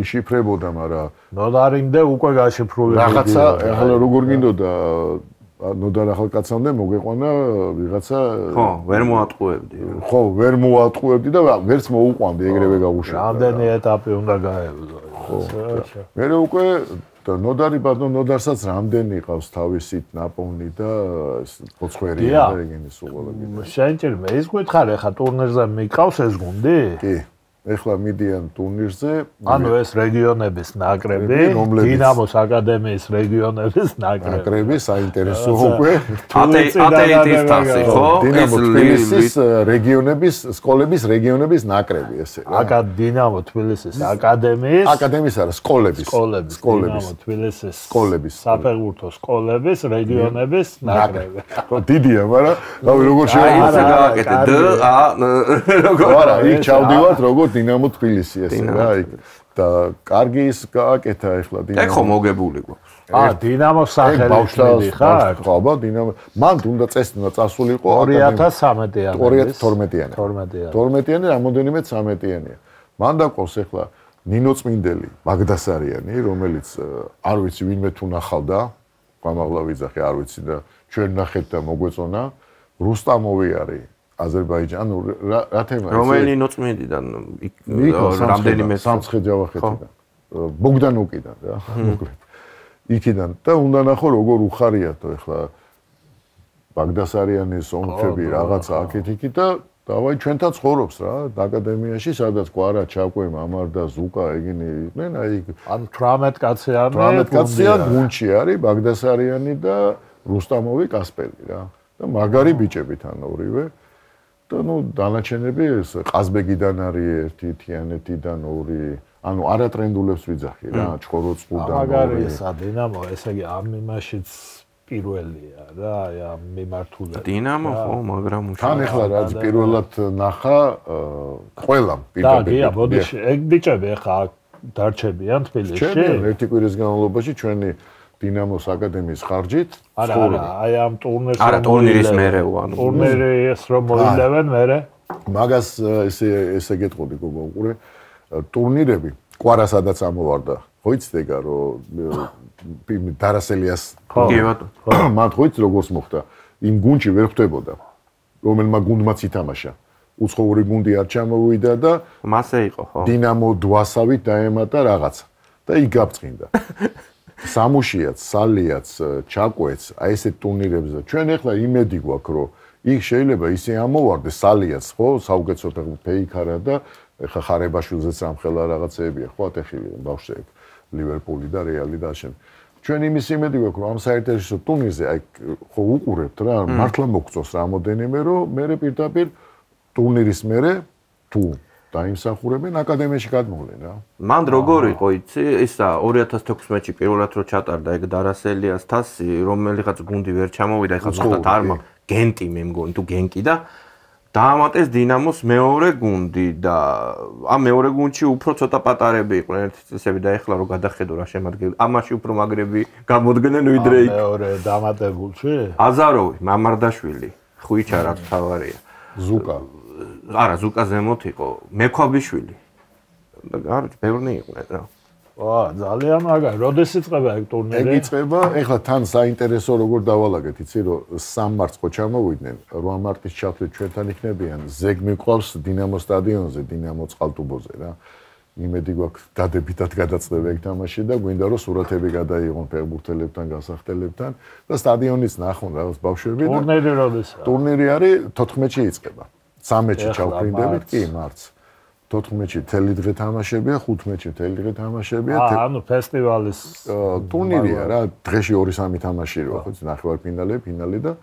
იშიფრებოდა, მაგრამ ნოდარიმდე უკვე გაშიფრული. რაღაცა ახლა როგორ გინდოდა ნოდარ ახალკაცამდე მოგეყვანა ვიღაცა ხო, ვერ მოატყუებდი. ხო, ვერ მოატყუებდი და ვერც მოუყვანდი ეგრევე გავუშვებდი. რამდენი ეტაპი უნდა გაევლო. ხო. მე უკვე ნოდარი ბატონ ნოდარსაც რამდენი ყავს თავისით ნაპოვნი და ფოცხვერია და ეგენის უყოლები. შენჭერ მე ის გითხარ ახლა ტურნირზე მიყავს ეს გუნდი? კი. ეხლა მიდიან ტურნირზე. ანუ ეს რეგიონების ნაკრები, დინამოს აკადემიის რეგიონების ნაკრები საინტერესო უკვე. ატეიტის თასი, ხო? დინამო თბილისის რეგიონების სკოლების რეგიონების ნაკრები ესე რა. დინამო თბილისის აკადემიის არა, სკოლების. დინამო თბილისის სკოლების. საფეხბურთო სკოლების რეგიონების ნაკრები. ხო, დიდია, მაგრამ რავი როგორ შეიძლება გააკეთე დ ა როგორ არა, იქ ჩავდივართ როგორ დინამო თბილისი ესე რა იქ და კარგი ის გააკეთა ეხლა დინამო. ეგ ხო მოგებული გვაქვს. დინამოს სახელით ხარ? ხო, აბა დინამო. მან უნდა წესი უნდა წასულიყო 2013-იანი. 12-იანი. 12-იანი, რამოდენიმე 13-იანია. მან დაყოს ეხლა ნინო წმინდელი, მაგდასარიანი, რომელიც არ ვიცი ვინმე თუ ნახავდა, გამაღლა ვიძახი, არ ვიცი და ჩვენ ნახეთ და მოგვეწონა, რუსტამოვი არის. აზერბაიჯანი, ანუ რა თემა ეს? რომელი ნოწმინდიდან რამდენიმე სამცხე-ჯავახეთიდან. ბოგდანუკიდან რა, მოკლედ. იქიდან და უნდა ნახო როგორ უხარიათო ეხლა ბაგდასარიანის ომთები რაღაცა აქეთ-იქით და დავაი ჩვენთან ცხოვრობს რა, აკადემიაში, სადაც კვარა, ჩაკვე, მამარ და ზუკა ეგენი იყვნენ, აი ან 18 კაცი არის. 18 კაციან გუნდში არის ბაგდასარიანი და რუსტამოვი კასპელი რა. და მაგარი ბიჭები თან ორივე. და ნუ დანარჩენები ეს ყაზბეგიდან არის ერთი, თიანეთიდან ორი, ანუ არატრენდულებს ვიძახი რა, ჩხოროწყუდან ორი. მაგარი ესა დინამო, ესე იგი ამ იმაშიც პირველია რა, აი ამ მიმართულებით. დინამო ხო, მაგრამ თან ახლა რაც პირველად ნახა ყველამ პირდაპირ. და გია, ბოდიში, ეგ ბიჭები ახლა დარჩებიან თბილისში. ჩემი ერთი კვირის განმავლობაში ჩვენი დინამოს აკადემიის ხარჯით არა, აი ამ ტურნირს არა, ტურნირის მერეო, ანუ ტურნირის რომ მოილევენ მერე. მაგას ესე გეტყოდი გოგო უყურე ტურნირები კვარა სადაც ამოვარდა ხო იცდეგა რომ დარასელიას კი ბატონო მან ხო იცი როგორც მოხდა იმ გუნდში ვერ ხვდებოდა რომელმა გუნდმაც ითამაშა უცხოური გუნდი არ ჩამოვიდა და მასე იყო ხო დინამო დვასავით დაემატა რაღაცა და იქ გაბწყინდა სამუშიაც სალიაც ჩაკვეც აი ესეთ ტურნირებზე ჩვენ ახლა იმედი გვაქვს რომ იქ შეიძლება ისე ამოვარდეს სალიაც ხო საუკეთესო ფეიქარა და ეხა ხარებაშვილზეც ამხელა რაღაცეებია ხო ატეხილი ბავშვები ლივერპული და რეალი და შენ ჩვენ იმის იმედი გვაქვს რომ ამ საერთაშორისო ტურნირზე აი ხო უყურებთ რა მართლა მოგწოს რამოდენიმე რომ მე პირდაპირ ტურნირის მერე თუ დაიმსახურებენ აკადემიაში გადმოვლენ რა მანდ როგორ იყო იცი ისა 2016-ში პირველად რო ჩატარდა ეგ დარასელიას თასი რომელიღაც გუნდი ვერ ჩამოვიდა ეხლა ზუსტად არ მაქვს გენტი მე მგონი თუ გენკი და დაამატეს დინამოს მეორე გუნდი და ამ მეორე გუნდში უფრო ცოტა პატარები იყვნენ ერთი წესები და ეხლა რო გადახედო რა შემადგენელი ამაში უფრო მაგრები გამოდგნენ ვიდრე იქ მეორე დამატებულში აზაროვი მამარდაშვილი ხვიჩა რაც თავარია ზუკა არა ზუკა ზემოთ იყო მექვაბიშვილი და გარეთ ბევრი იყვნენ რა ვა ძალიან მაგარი როდეს იწყება ეგ ტურნირი ეგ იწყება ეხლა თან საინტერესო როგორ დავალაგეთ იცი რომ 3 მარტს ხო ჩამოვიდნენ 8 მარტის ჩათვლით ჩვენთან იქნებიან ზეგ მიყვავს დინამო სტადიონზე დინამო წყალტუბოზე რა იმედი გვაქვს დადებითად გადაწდება ეგ თამაში და გვინდა რომ სურათები გადაიღონ ფეხბურთელებთან გასახდელებთან და სტადიონიც ნახონ რაღაც ბავშვები და ტურნირი როდესაა ტურნირი არის 14-ში იწყება 13-ში ჩავფრინდებით კი მარტს 14-ში თელი დღე თამაშებია, 15-ში თელი დღე თამაშებია. ანუ ფესტივალის ტურნირია რა, დღეში 2-3 თამაში რო ხო, ნახევარფინალი, ფინალი და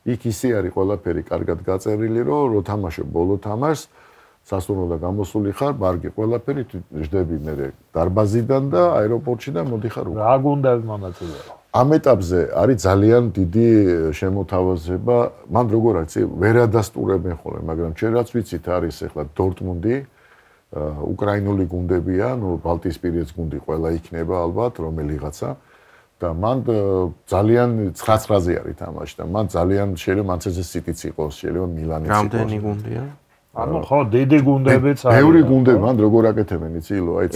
იქ ისე არის ყველაფერი კარგად გაწერილი, რომ რო თამაშობ ბოლო თამაშს, სასტუმრო და გამოსული ხარ, ბარგი ყველაფერი ჟდები მე დარბაზიდან და აეროპორტში და მოდიხარ უკვე. რა გუნდები მონაწილეობა? ამ ეტაპზე არის ძალიან დიდი შემოთავაზება. მან როგორ არის, ვერ ადასტურებენ ხოლმე, მაგრამ ჩვენ რაც ვიცით არის ახლა დორტმუნდი უკრაინული გუნდებია, ნუ ბალტიისპირეთის გუნდი ყველა იქნება ალბათ, რომელიღაცა და მან ძალიან 9-9-ზე არის თამაში და მან ძალიან შეიძლება მანჩესტერ სიტიც იყოს, შეიძლება მილანიც იყოს. რამდენი გუნდია? ანუ ხო, დიდი გუნდებიც არის. ბევრი გუნდები მან როგორ აკეთებენ, იცი ილო, აი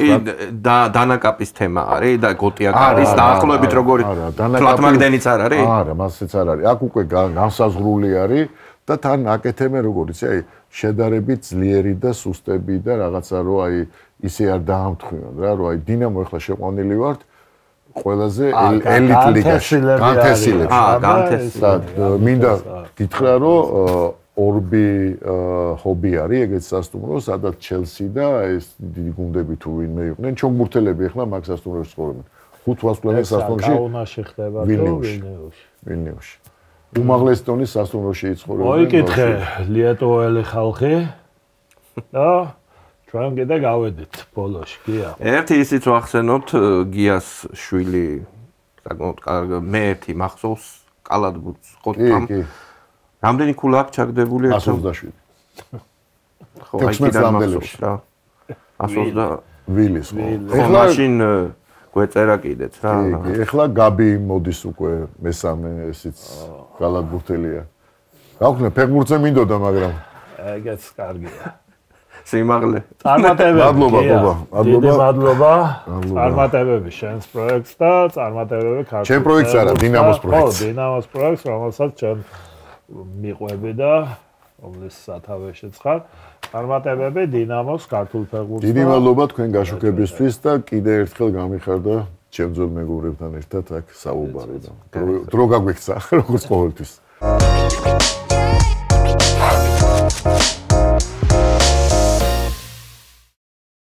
და დანაკაპის თემა არის და გოტიაკ არის დაახლოებით როგორი ფლატმაგდენიც არ არის? არა, მასეც არ არის. აქ უკვე განსაზღვრული არის და თან აკეთებენ როგორ იცი, აი შედარებით ძლიერი და სუსტები და რაღაცა რო აი ისე არ დაამთხვიონ რა რო აი დინამო ახლა შეყვანილი ვართ ყველაზე ელიტ ლიგაში განთესილებს და მინდა გითხრა რომ ორბი ჰობი არის ეგეც სასტუმრო სადაც ჩელსი და ეს დიდი გუნდები თუ ვინმე იყვნენ ჩოგბურთელები ახლა მაგ სასტუმროში ცხოვრობენ 5 თვას კლუბის სასტუმროში გაუნაში ხდება ვილნიუსში უმაღლესი დონის სასტუმროში იცხოვრობენ. მოიკითხე ლიეტუელი ხალხი და ჩვენ კიდე გავედით ბოლოში, გია. ერთი ისიც ვახსენოთ გიას შვილი, საკმაოდ კარგი, მე ერთი მახსოვს კალათბურთს ხოთამ. რამდენი ქულა აქვს ჩაგდებული? 127. ხო, აი კიდე მახსოვს რა. 120 ვილის ხო. ხო, მაშინ გვეწერა კიდეც რა. კი, ეხლა გაბი მოდის უკვე მესამე ესიც კალათბურთელია. გავხსნა ფეხბურთზე მინდოდა, მაგრამ ეგეც კარგია. სიმაღლე. წარმატებები. მადლობა, ყობა. მადლობა. წარმატებები შენს პროექტს და წარმატებები ქართულ. ჩემ პროექტს არა, დინამოს პროექტს. ხო, დინამოს პროექტს, რომელსაც ჩვენ მიყვები და რომლის სათავეშიც ხარ. წარმატებები დინამოს ქართულ ფეხბურთს. დიდი მადლობა თქვენ გაშუქებისთვის და კიდე ერთხელ გამიხარდა ჩემ ძველ მეგობრებთან ერთად აქ საუბარი და დრო გაგვექცა როგორც ყოველთვის.